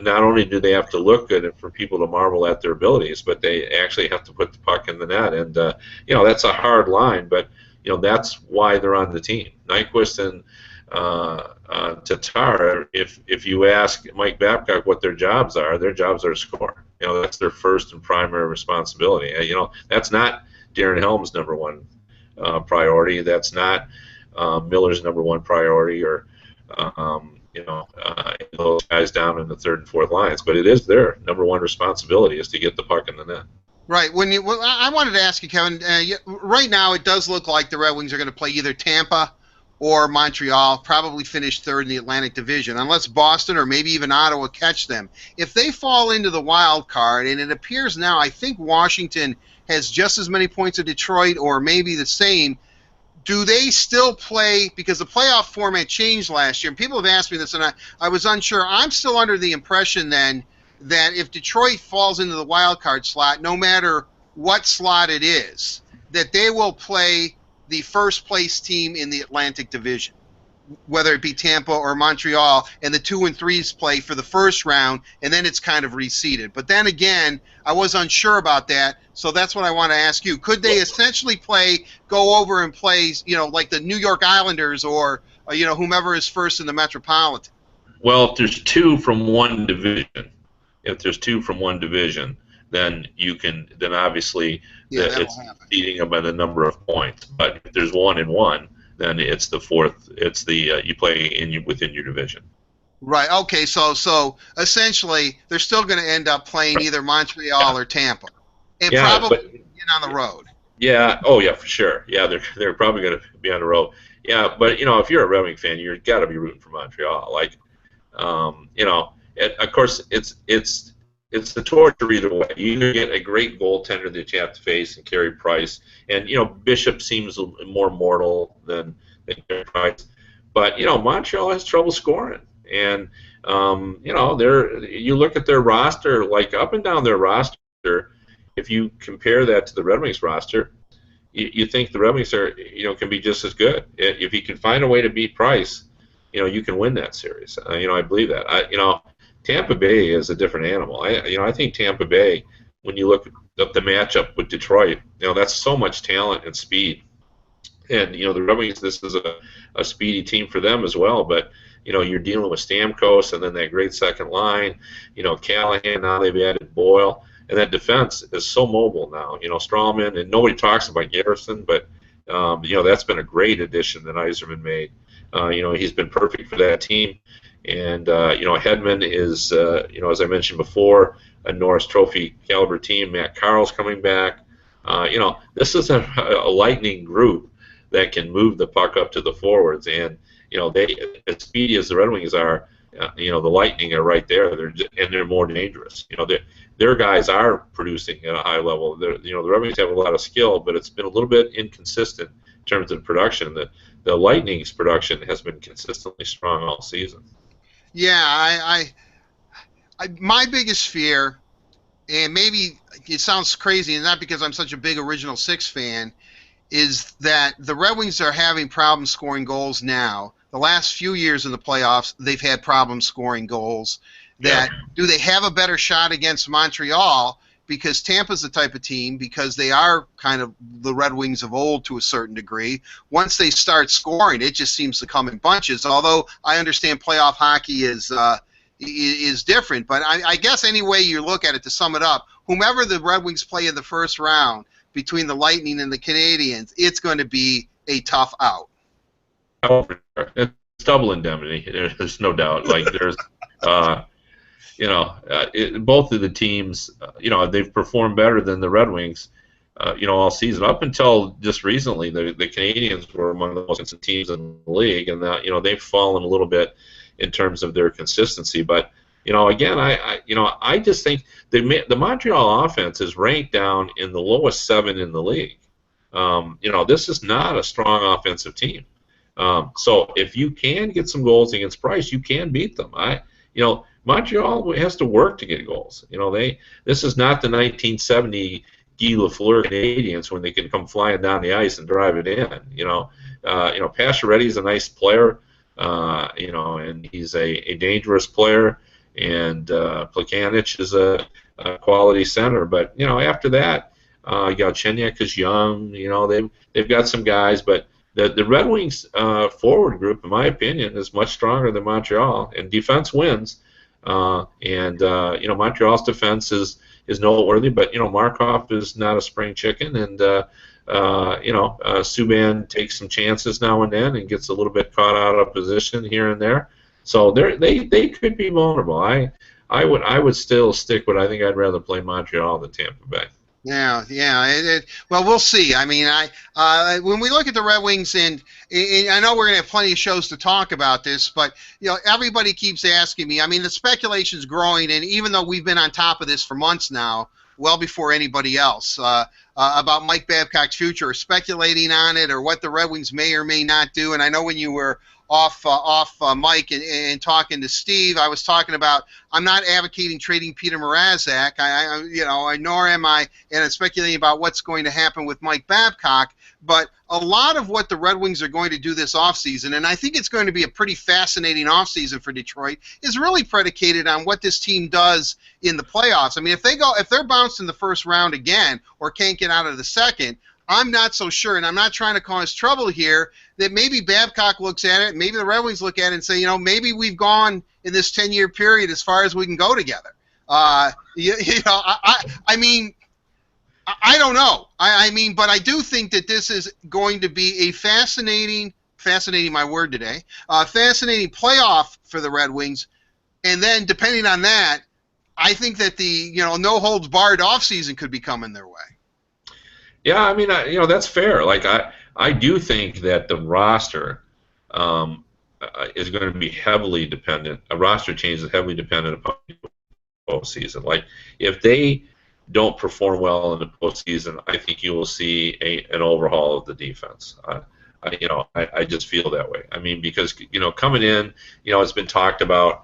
not only do they have to look good and for people to marvel at their abilities, but they actually have to put the puck in the net. And, that's a hard line, but, that's why they're on the team. Nyquist and Tatar, if you ask Mike Babcock what their jobs are to score. That's their first and primary responsibility. That's not Darren Helm's number one priority. That's not Miller's number one priority, or those guys down in the third and fourth lines. But it is their number one responsibility is to get the puck in the net. Right. I wanted to ask you, Kevin. Right now, it does look like the Red Wings are going to play either Tampa or Montreal, probably finish third in the Atlantic Division, unless Boston or maybe even Ottawa catch them. If they fall into the wild card, and it appears now, I think Washington has just as many points as Detroit, or maybe the same, do they still play, because the playoff format changed last year, and people have asked me this, and I was unsure. I'm still under the impression then that if Detroit falls into the wild card slot, no matter what slot it is, that they will play the first place team in the Atlantic Division, whether it be Tampa or Montreal, and the 2 and 3s play for the first round, and then it's kind of reseeded. But then again, I was unsure about that, so that's what I want to ask you. Could they essentially go over and play, like the New York Islanders or whomever is first in the Metropolitan? Well, if there's two from one division, then obviously it's beating them by the number of points. But if there's 1 and 1, then it's the fourth. It's the you play within your division. Right. Okay. So essentially, they're still going to end up playing either Montreal or Tampa, and probably get on the road. Yeah. Oh yeah, for sure. Yeah, they're probably going to be on the road. Yeah, but if you're a Red Wing fan, you've got to be rooting for Montreal. Like, of course, it's the torture either way. You either get a great goaltender that you have to face and Carey Price, and Bishop seems more mortal than Carey Price, but Montreal has trouble scoring, and you look at their roster, like up and down their roster. If you compare that to the Red Wings roster, you think the Red Wings can be just as good. If you can find a way to beat Price, you can win that series. I believe that. Tampa Bay is a different animal. I think Tampa Bay, when you look at the matchup with Detroit, that's so much talent and speed. And the Red Wings, this is a speedy team for them as well. But you're dealing with Stamkos and then that great second line. Callahan, now they've added Boyle, and that defense is so mobile now. Strawman, and nobody talks about Garrison, but that's been a great addition that Yzerman made. He's been perfect for that team. And Hedman is, as I mentioned before, a Norris Trophy caliber team. Matt Carl's coming back. This is a Lightning group that can move the puck up to the forwards, and they, as speedy as the Red Wings are, the Lightning are right there. They're more dangerous. Their guys are producing at a high level. The Red Wings have a lot of skill, but it's been a little bit inconsistent in terms of production. The Lightning's production has been consistently strong all season. Yeah, my biggest fear, and maybe it sounds crazy, and not because I'm such a big Original Six fan, is that the Red Wings are having problems scoring goals now. The last few years in the playoffs, they've had problems scoring goals. Do they have a better shot against Montreal? Because Tampa's the type of team, because they are kind of the Red Wings of old to a certain degree. Once they start scoring, it just seems to come in bunches. Although I understand playoff hockey is different, but I guess any way you look at it, to sum it up, whomever the Red Wings play in the first round between the Lightning and the Canadiens, it's going to be a tough out. Oh, for sure. It's double indemnity. There's no doubt. Like there's, both of the teams, they've performed better than the Red Wings, all season. Up until just recently, the Canadiens were among the most consistent teams in the league, and they've fallen a little bit in terms of their consistency. But again, I just think the Montreal offense is ranked down in the lowest 7 in the league. This is not a strong offensive team. So if you can get some goals against Price, you can beat them. Montreal has to work to get goals. This is not the 1970 Guy Lafleur Canadiens when they can come flying down the ice and drive it in. Pacioretty's a nice player, and he's a dangerous player, and Plekanec is a quality center. But after that, Galchenyuk is young. They've got some guys, but the Red Wings forward group, in my opinion, is much stronger than Montreal, and defense wins. Montreal's defense is noteworthy, but Markov is not a spring chicken, and Subban takes some chances now and then and gets a little bit caught out of position here and there. So they could be vulnerable. I would still stick with, I think I'd rather play Montreal than Tampa Bay. Yeah. Well, we'll see. I mean, when we look at the Red Wings, and I know we're going to have plenty of shows to talk about this, but everybody keeps asking me. I mean, the speculation's growing, and even though we've been on top of this for months now, well before anybody else, about Mike Babcock's future, or speculating on it, or what the Red Wings may or may not do. And I know when you were off Mike and talking to Steve, I was talking about, I'm not advocating trading Peter Mrazek. Nor am I, and I'm speculating about what's going to happen with Mike Babcock. But a lot of what the Red Wings are going to do this offseason, and I think it's going to be a pretty fascinating offseason for Detroit, is really predicated on what this team does in the playoffs. I mean, if they're bounced in the first round again, or can't get out of the second, I'm not so sure, and I'm not trying to cause trouble here, that maybe Babcock looks at it, maybe the Red Wings look at it and say, maybe we've gone in this 10-year period as far as we can go together. I mean, I don't know. I mean, but I do think that this is going to be a fascinating my word today, fascinating playoff for the Red Wings, and then depending on that, I think that the no-holds-barred offseason could be coming their way. Yeah, I mean, that's fair. Like, I do think that the roster is going to be heavily dependent. A roster change is heavily dependent upon the postseason. Like, if they don't perform well in the postseason, I think you will see an overhaul of the defense. I just feel that way. I mean, because coming in, it's been talked about.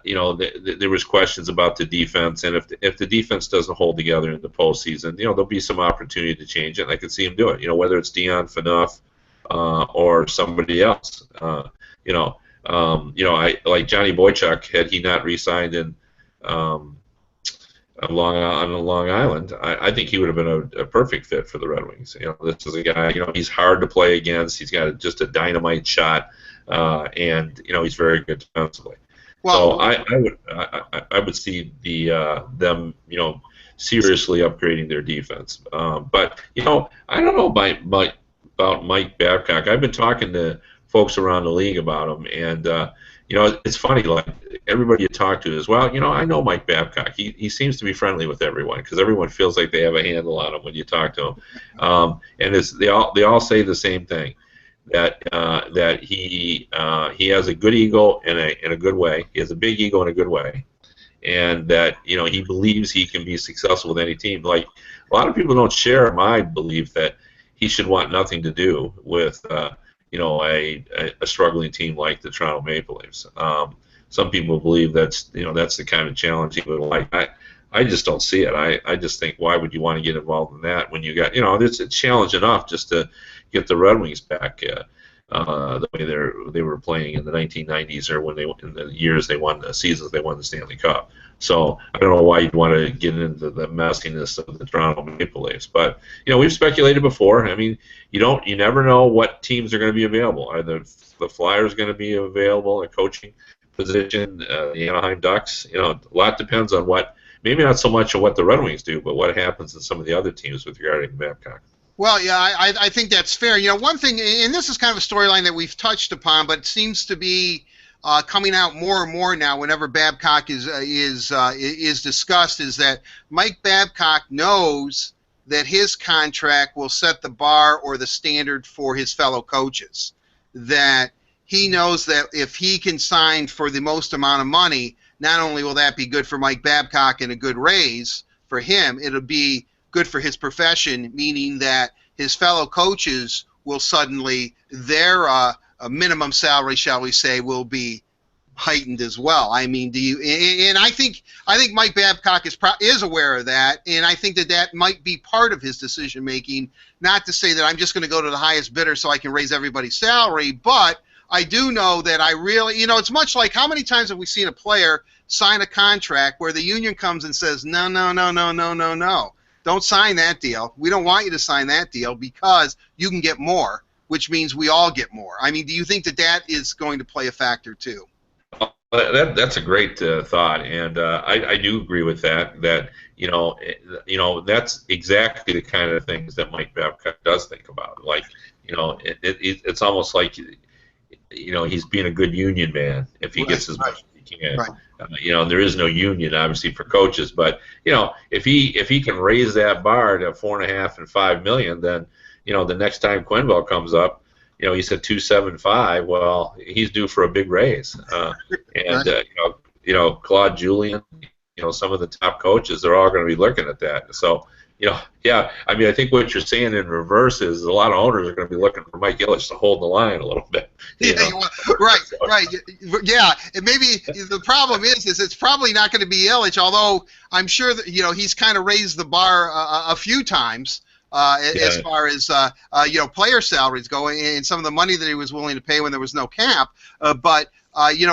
There was questions about the defense, and if the defense doesn't hold together in the postseason, there'll be some opportunity to change it, and I can see him do it. Whether it's Dion Phaneuf or somebody else. I like Johnny Boychuk, had he not re-signed in um, on Long Island, I think he would have been a perfect fit for the Red Wings. This is a guy. He's hard to play against. He's got just a dynamite shot, and he's very good defensively. So Well, I would see them seriously upgrading their defense. But I don't know about Mike Babcock. I've been talking to folks around the league about him, and it's funny. Like everybody you talk to is, well, I know Mike Babcock. He seems to be friendly with everyone because everyone feels like they have a handle on him when you talk to him. And they all say the same thing, that he has a good ego in a good way. He has a big ego in a good way, and that he believes he can be successful with any team. Like a lot of people don't share my belief that he should want nothing to do with a struggling team like the Toronto Maple Leafs. Some people believe that's the kind of challenge he would like. I just don't see it. I just think, why would you want to get involved in that when you got it's a challenge enough just to get the Red Wings back the way they were playing in the 1990s, or when in the years they won the seasons they won the Stanley Cup. So I don't know why you'd want to get into the messiness of the Toronto Maple Leafs. But we've speculated before. I mean, you never know what teams are going to be available. Are the Flyers going to be available at coaching position? The Anaheim Ducks. A lot depends on what. Maybe not so much on what the Red Wings do, but what happens in some of the other teams with regard to Babcock. Well, yeah, I think that's fair. One thing, and this is kind of a storyline that we've touched upon, but it seems to be coming out more and more now whenever Babcock is discussed, is that Mike Babcock knows that his contract will set the bar or the standard for his fellow coaches. That he knows that if he can sign for the most amount of money, not only will that be good for Mike Babcock and a good raise for him, it'll be good for his profession, meaning that his fellow coaches will suddenly, their minimum salary, shall we say, will be heightened as well. I mean, and I think Mike Babcock is aware of that, and I think that might be part of his decision making. Not to say that I'm just going to go to the highest bidder so I can raise everybody's salary, but I do know that I really, it's much like, how many times have we seen a player sign a contract where the union comes and says, no, no, no, no, no, no, no. Don't sign that deal. We don't want you to sign that deal because you can get more, which means we all get more. I mean, do you think that is going to play a factor too? That's a great thought, and I do agree with that. That that's exactly the kind of things that Mike Babcock does think about. Like it's almost like he's being a good union man if he gets as much as he can. Right. There is no union obviously for coaches, but if he can raise that bar to 4.5 and $5 million, then the next time Quenneville comes up, he said 275. Well, he's due for a big raise, and right. Claude Julien, some of the top coaches, they're all going to be looking at that. So. Yeah. I mean, I think what you're saying in reverse is a lot of owners are going to be looking for Mike Ilitch to hold the line a little bit. Right. Yeah. And maybe the problem is it's probably not going to be Ilitch, although I'm sure that he's kind of raised the bar a few times as far as player salaries go, and some of the money that he was willing to pay when there was no cap. But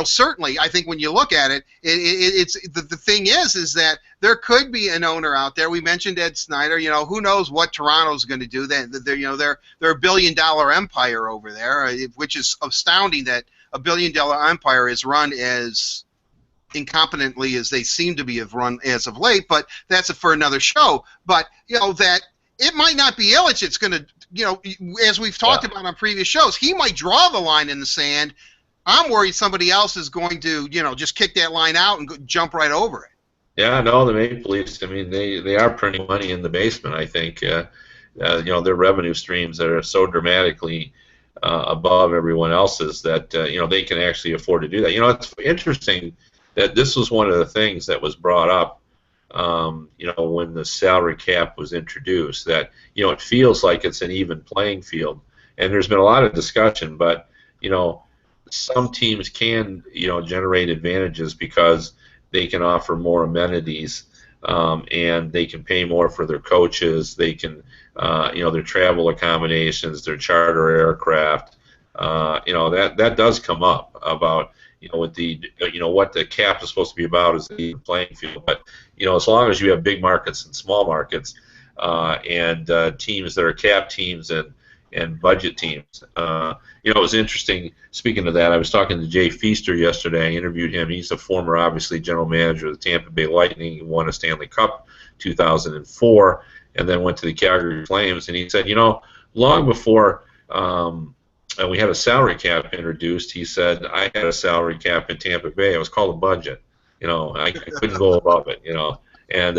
certainly, I think when you look at it, it's the thing is that there could be an owner out there. We mentioned Ed Snyder. Who knows what Toronto's going to do? They're a $1 billion empire over there, which is astounding that a $1 billion empire is run as incompetently as they seem to have run as of late. But that's for another show. But that it might not be Ilitch. It's going to, as we've talked about on previous shows, he might draw the line in the sand. I'm worried somebody else is going to, just kick that line out and jump right over it. Yeah, no, the Maple Leafs, I mean, they are printing money in the basement, I think. Their revenue streams are so dramatically above everyone else's that, they can actually afford to do that. It's interesting that this was one of the things that was brought up, when the salary cap was introduced, that, it feels like it's an even playing field. And there's been a lot of discussion, but, some teams can, generate advantages because they can offer more amenities, and they can pay more for their coaches. They can, their travel accommodations, their charter aircraft, that does come up about with the what the cap is supposed to be about is the playing field. But as long as you have big markets and small markets and teams that are cap teams and budget teams. It was interesting. Speaking of that, I was talking to Jay Feaster yesterday. I interviewed him. He's a former, obviously, general manager of the Tampa Bay Lightning. He won a Stanley Cup 2004 and then went to the Calgary Flames. And he said, long before we had a salary cap introduced, he said, I had a salary cap in Tampa Bay. It was called a budget. I couldn't go above it, And,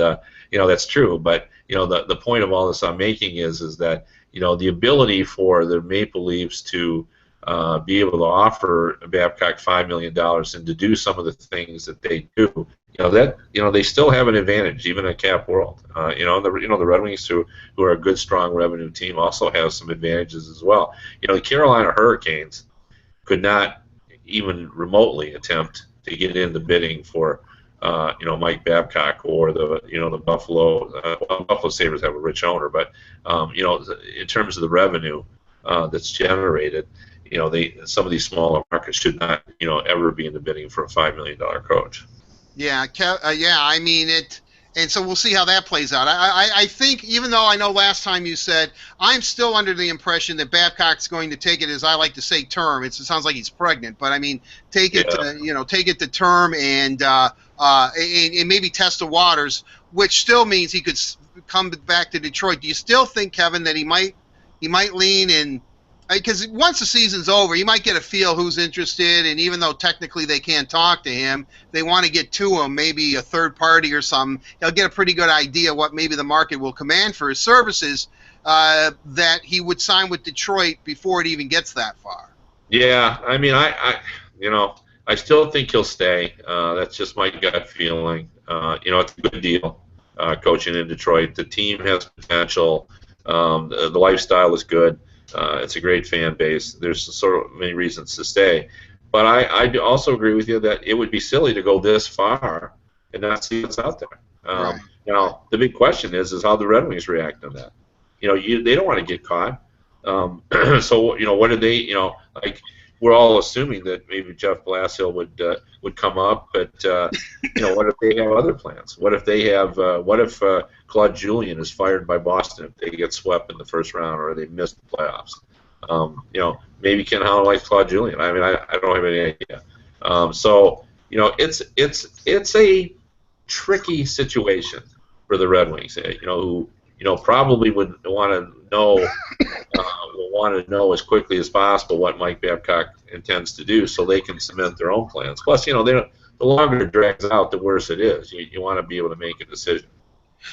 that's true. But, the point of all this I'm making is that, the ability for the Maple Leafs to be able to offer Babcock $5 million and to do some of the things that they do, they still have an advantage, even in a cap world. The Red Wings, who are a good, strong revenue team, also have some advantages as well. The Carolina Hurricanes could not even remotely attempt to get in the bidding for Mike Babcock or the Buffalo. Buffalo Sabres have a rich owner, but in terms of the revenue that's generated, some of these smaller markets should not ever be in the bidding for a $5 million coach. Yeah, I mean it, and so we'll see how that plays out. I think, even though I know last time you said, I'm still under the impression that Babcock's going to take it, as I like to say, term. It sounds like he's pregnant, but I mean, take it, take it to term and maybe test the waters, which still means he could come back to Detroit. Do you still think, Kevin, that he might lean in? Because once the season's over, you might get a feel who's interested, and even though technically they can't talk to him, they want to get to him, maybe a third party or something. They'll get a pretty good idea what maybe the market will command for his services, that he would sign with Detroit before it even gets that far. Yeah, I mean, I still think he'll stay. That's just my gut feeling. It's a good deal coaching in Detroit. The team has potential. The lifestyle is good. It's a great fan base. There's sort of many reasons to stay. But I do also agree with you that it would be silly to go this far and not see what's out there. Right. Now, the big question is how the Red Wings react to that. They don't want to get caught. So, what do they, like, we're all assuming that maybe Jeff Blashill would come up, but what if they have other plans? What if they have? What if Claude Julien is fired by Boston if they get swept in the first round or they miss the playoffs? Maybe Ken Holland likes Claude Julien. I mean, I don't have any idea. So it's a tricky situation for the Red Wings. Who probably would want to know. Want to know as quickly as possible what Mike Babcock intends to do so they can cement their own plans. Plus, the longer it drags out, the worse it is. You want to be able to make a decision.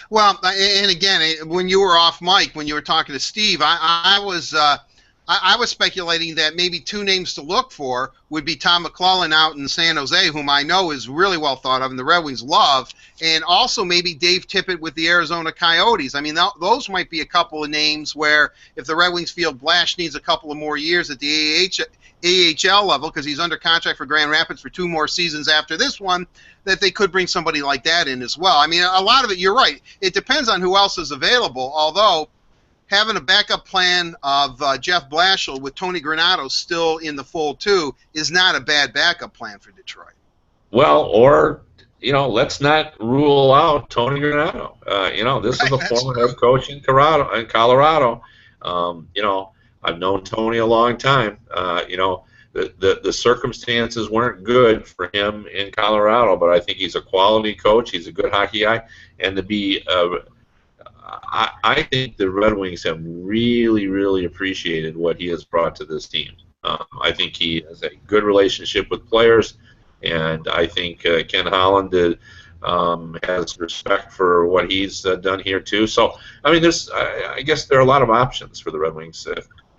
Well, and again, when you were off mic, when you were talking to Steve, I was speculating that maybe two names to look for would be Tom McClellan out in San Jose, whom I know is really well thought of and the Red Wings love, and also maybe Dave Tippett with the Arizona Coyotes. I mean, those might be a couple of names where if the Red Wings feel Blash needs a couple of more years at the AHL level, because he's under contract for Grand Rapids for 2 more seasons after this one, that they could bring somebody like that in as well. I mean, a lot of it, you're right, it depends on who else is available, although having a backup plan of Jeff Blashill with Tony Granato still in the fold too is not a bad backup plan for Detroit. Well, or let's not rule out Tony Granato. This is a former head coach in Colorado. I've known Tony a long time. The circumstances weren't good for him in Colorado, but I think he's a quality coach. He's a good hockey guy, and to be I think the Red Wings have really, really appreciated what he has brought to this team. I think he has a good relationship with players, and I think Ken Holland has respect for what he's done here too. So, I mean, I guess there are a lot of options for the Red Wings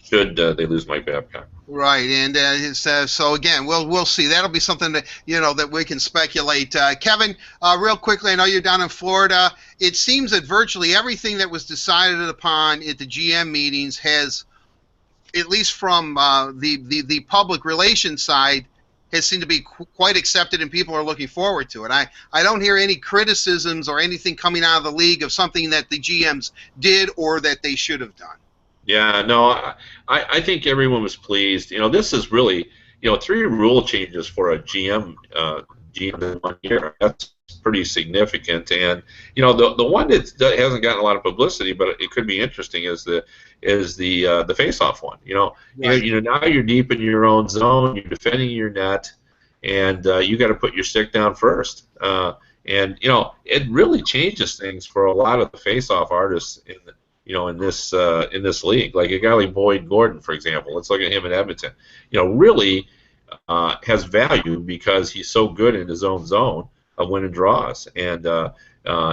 should they lose Mike Babcock. Right, and so again, we'll see. That'll be something that that we can speculate. Kevin, real quickly, I know you're down in Florida. It seems that virtually everything that was decided upon at the GM meetings has, at least from the public relations side, has seemed to be quite accepted, and people are looking forward to it. I don't hear any criticisms or anything coming out of the league of something that the GMs did or that they should have done. Yeah, no, I think everyone was pleased. This is really, three rule changes for a GM in 1 year. That's pretty significant. And the one that hasn't gotten a lot of publicity, but it could be interesting, is the face-off one. Right. Now you're deep in your own zone, you're defending your net, and you got to put your stick down first. And it really changes things for a lot of the face-off artists in this league. Like a guy like Boyd Gordon, for example. Let's look at him in Edmonton. Really has value because he's so good in his own zone of winning draws, and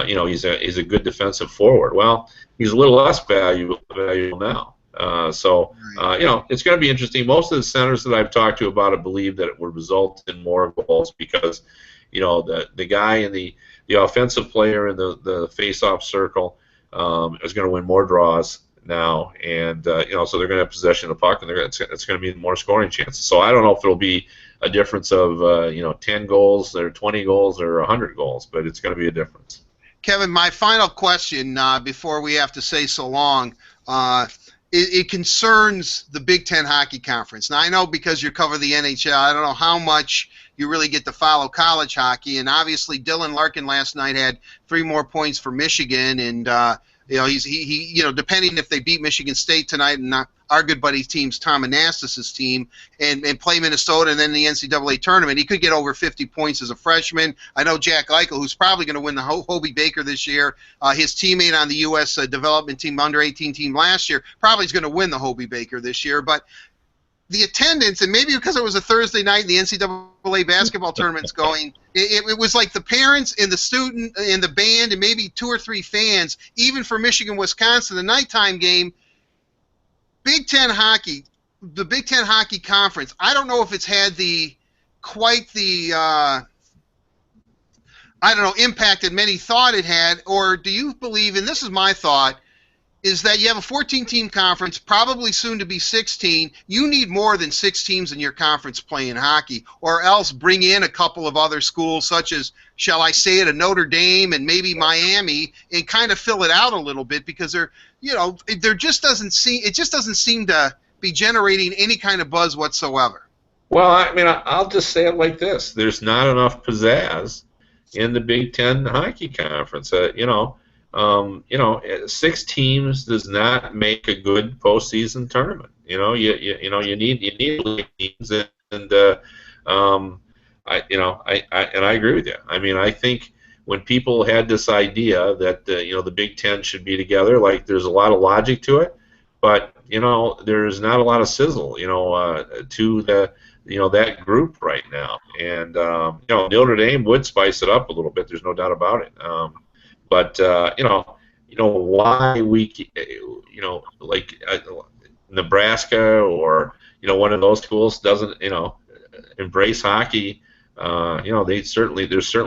he's a good defensive forward. Well, he's a little less valuable now. It's going to be interesting. Most of the centers that I've talked to about it believe that it will result in more goals because, the guy in the offensive player in the face-off circle is going to win more draws now, and so they're going to have possession of the puck, and it's going to be more scoring chances. So I don't know if it'll be a difference of 10 goals or 20 goals or 100 goals, but it's going to be a difference. Kevin, my final question before we have to say so long. It concerns the Big Ten Hockey Conference. Now, I know because you cover the NHL, I don't know how much you really get to follow college hockey, and obviously Dylan Larkin last night had 3 more points for Michigan, and he depending if they beat Michigan State tonight and our good buddy team's Tom Anastas's team and play Minnesota and then the NCAA tournament, he could get over 50 points as a freshman. I know Jack Eichel, who's probably going to win the Hobie Baker this year, his teammate on the U.S. development team, under 18 team last year, probably is going to win the Hobie Baker this year. But the attendance, and maybe because it was a Thursday night and the NCAA basketball tournament's going, it was like the parents and the student and the band and maybe 2 or 3 fans, even for Michigan, Wisconsin, the nighttime game. Big Ten hockey, the Big Ten Hockey Conference, I don't know if it's had quite the impact that many thought it had, or do you believe, and this is my thought, is that you have a 14-team conference, probably soon to be 16. You need more than 6 teams in your conference playing hockey, or else bring in a couple of other schools, such as, shall I say it, a Notre Dame and maybe Miami, and kind of fill it out a little bit, because it just doesn't seem to be generating any kind of buzz whatsoever. Well, I mean, I'll just say it like this: there's not enough pizzazz in the Big Ten Hockey Conference. 6 teams does not make a good postseason tournament. You need league teams, and I agree with you. I mean, I think when people had this idea that the Big Ten should be together, like there's a lot of logic to it, but there's not a lot of sizzle to that group right now, and Notre Dame would spice it up a little bit. There's no doubt about it. But why we, like Nebraska or one of those schools doesn't embrace hockey. There's certainly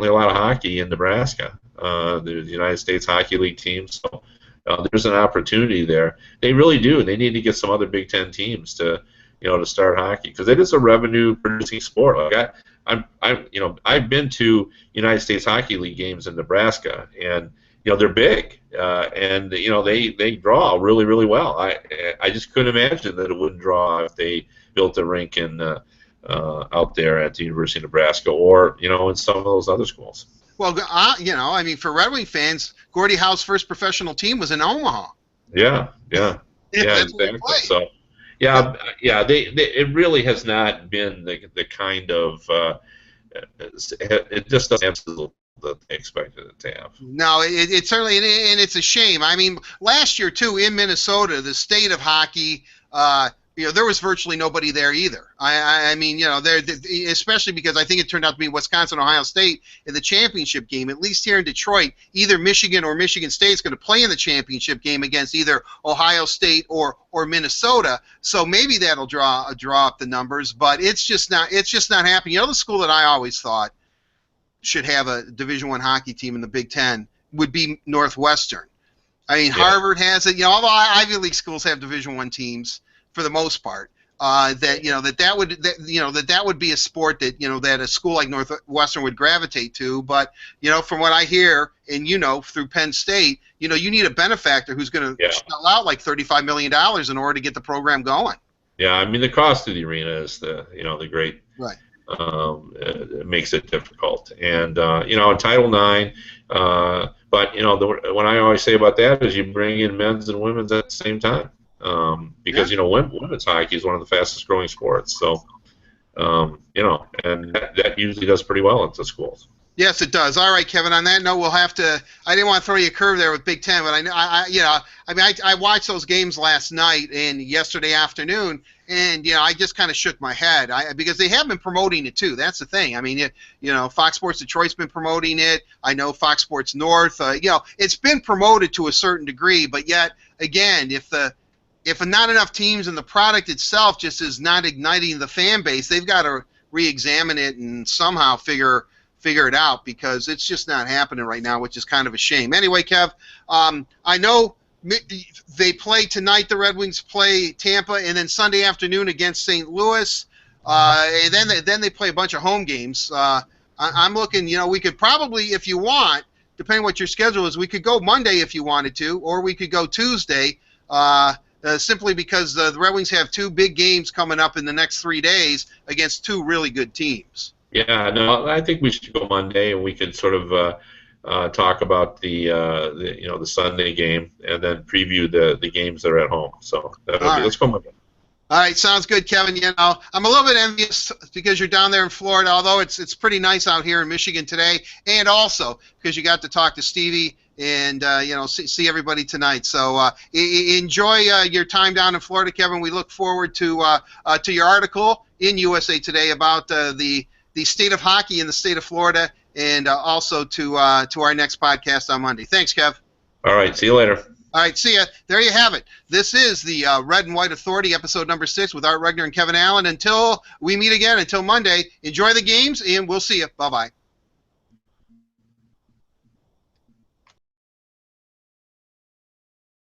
a lot of hockey in Nebraska. There's the United States Hockey League team, so there's an opportunity there. They really do. They need to get some other Big Ten teams to start hockey, because it is a revenue producing sport. Like I've been to United States Hockey League games in Nebraska, and they're big, and they draw really, really well. I just couldn't imagine that it wouldn't draw if they built a rink out there at the University of Nebraska, or in some of those other schools. Well, I mean, for Red Wing fans, Gordie Howe's first professional team was in Omaha. Yeah, exactly. So. Yeah. It really has not been the kind of it just doesn't have that they expected it to have. No, it certainly, and it's a shame. I mean, last year too in Minnesota, the state of hockey, there was virtually nobody there either. I mean, especially because I think it turned out to be Wisconsin, Ohio State in the championship game. At least here in Detroit, either Michigan or Michigan State is going to play in the championship game against either Ohio State or Minnesota. So maybe that'll draw up the numbers, but it's just not happening. The school that I always thought should have a Division I hockey team in the Big Ten would be Northwestern. I mean, yeah. Harvard has it. Although Ivy League schools have Division I teams for the most part, that would be a sport that that a school like Northwestern would gravitate to. But from what I hear, and through Penn State, you need a benefactor who's going to shell out like $35 million in order to get the program going. Yeah, I mean the cost of the arena is the great right. It makes it difficult, and in Title IX. But what I always say about that is you bring in men's and women's at the same time. Because women's hockey is one of the fastest growing sports, so and that usually does pretty well at the schools. Yes, it does. All right, Kevin. On that note, we'll have to. I didn't want to throw you a curve there with Big Ten, but I watched those games last night and yesterday afternoon, and I just kind of shook my head because they have been promoting it too. That's the thing. I mean, Fox Sports Detroit's been promoting it. I know Fox Sports North. It's been promoted to a certain degree, but yet again, if not enough teams and the product itself just is not igniting the fan base, they've got to re-examine it and somehow figure it out, because it's just not happening right now, which is kind of a shame. Anyway, Kev, I know they play tonight. The Red Wings play Tampa, and then Sunday afternoon against St. Louis, and then they play a bunch of home games. I'm looking. We could probably, if you want, depending on what your schedule is, we could go Monday if you wanted to, or we could go Tuesday. Simply because the Red Wings have two big games coming up in the next 3 days against two really good teams. Yeah, no, I think we should go Monday, and we could sort of talk about the Sunday game, and then preview the games that are at home. So let's go Monday. All right, sounds good, Kevin. I'm a little bit envious because you're down there in Florida, although it's pretty nice out here in Michigan today, and also because you got to talk to Stevie and see everybody tonight. So enjoy your time down in Florida, Kevin. We look forward to your article in USA Today about the state of hockey in the state of Florida, and also to our next podcast on Monday. Thanks, Kev. All right, see you later. All right, see ya. There you have it. This is the Red and White Authority, episode number 6, with Art Regner and Kevin Allen. Until we meet again, until Monday, enjoy the games, and we'll see you. Bye-bye.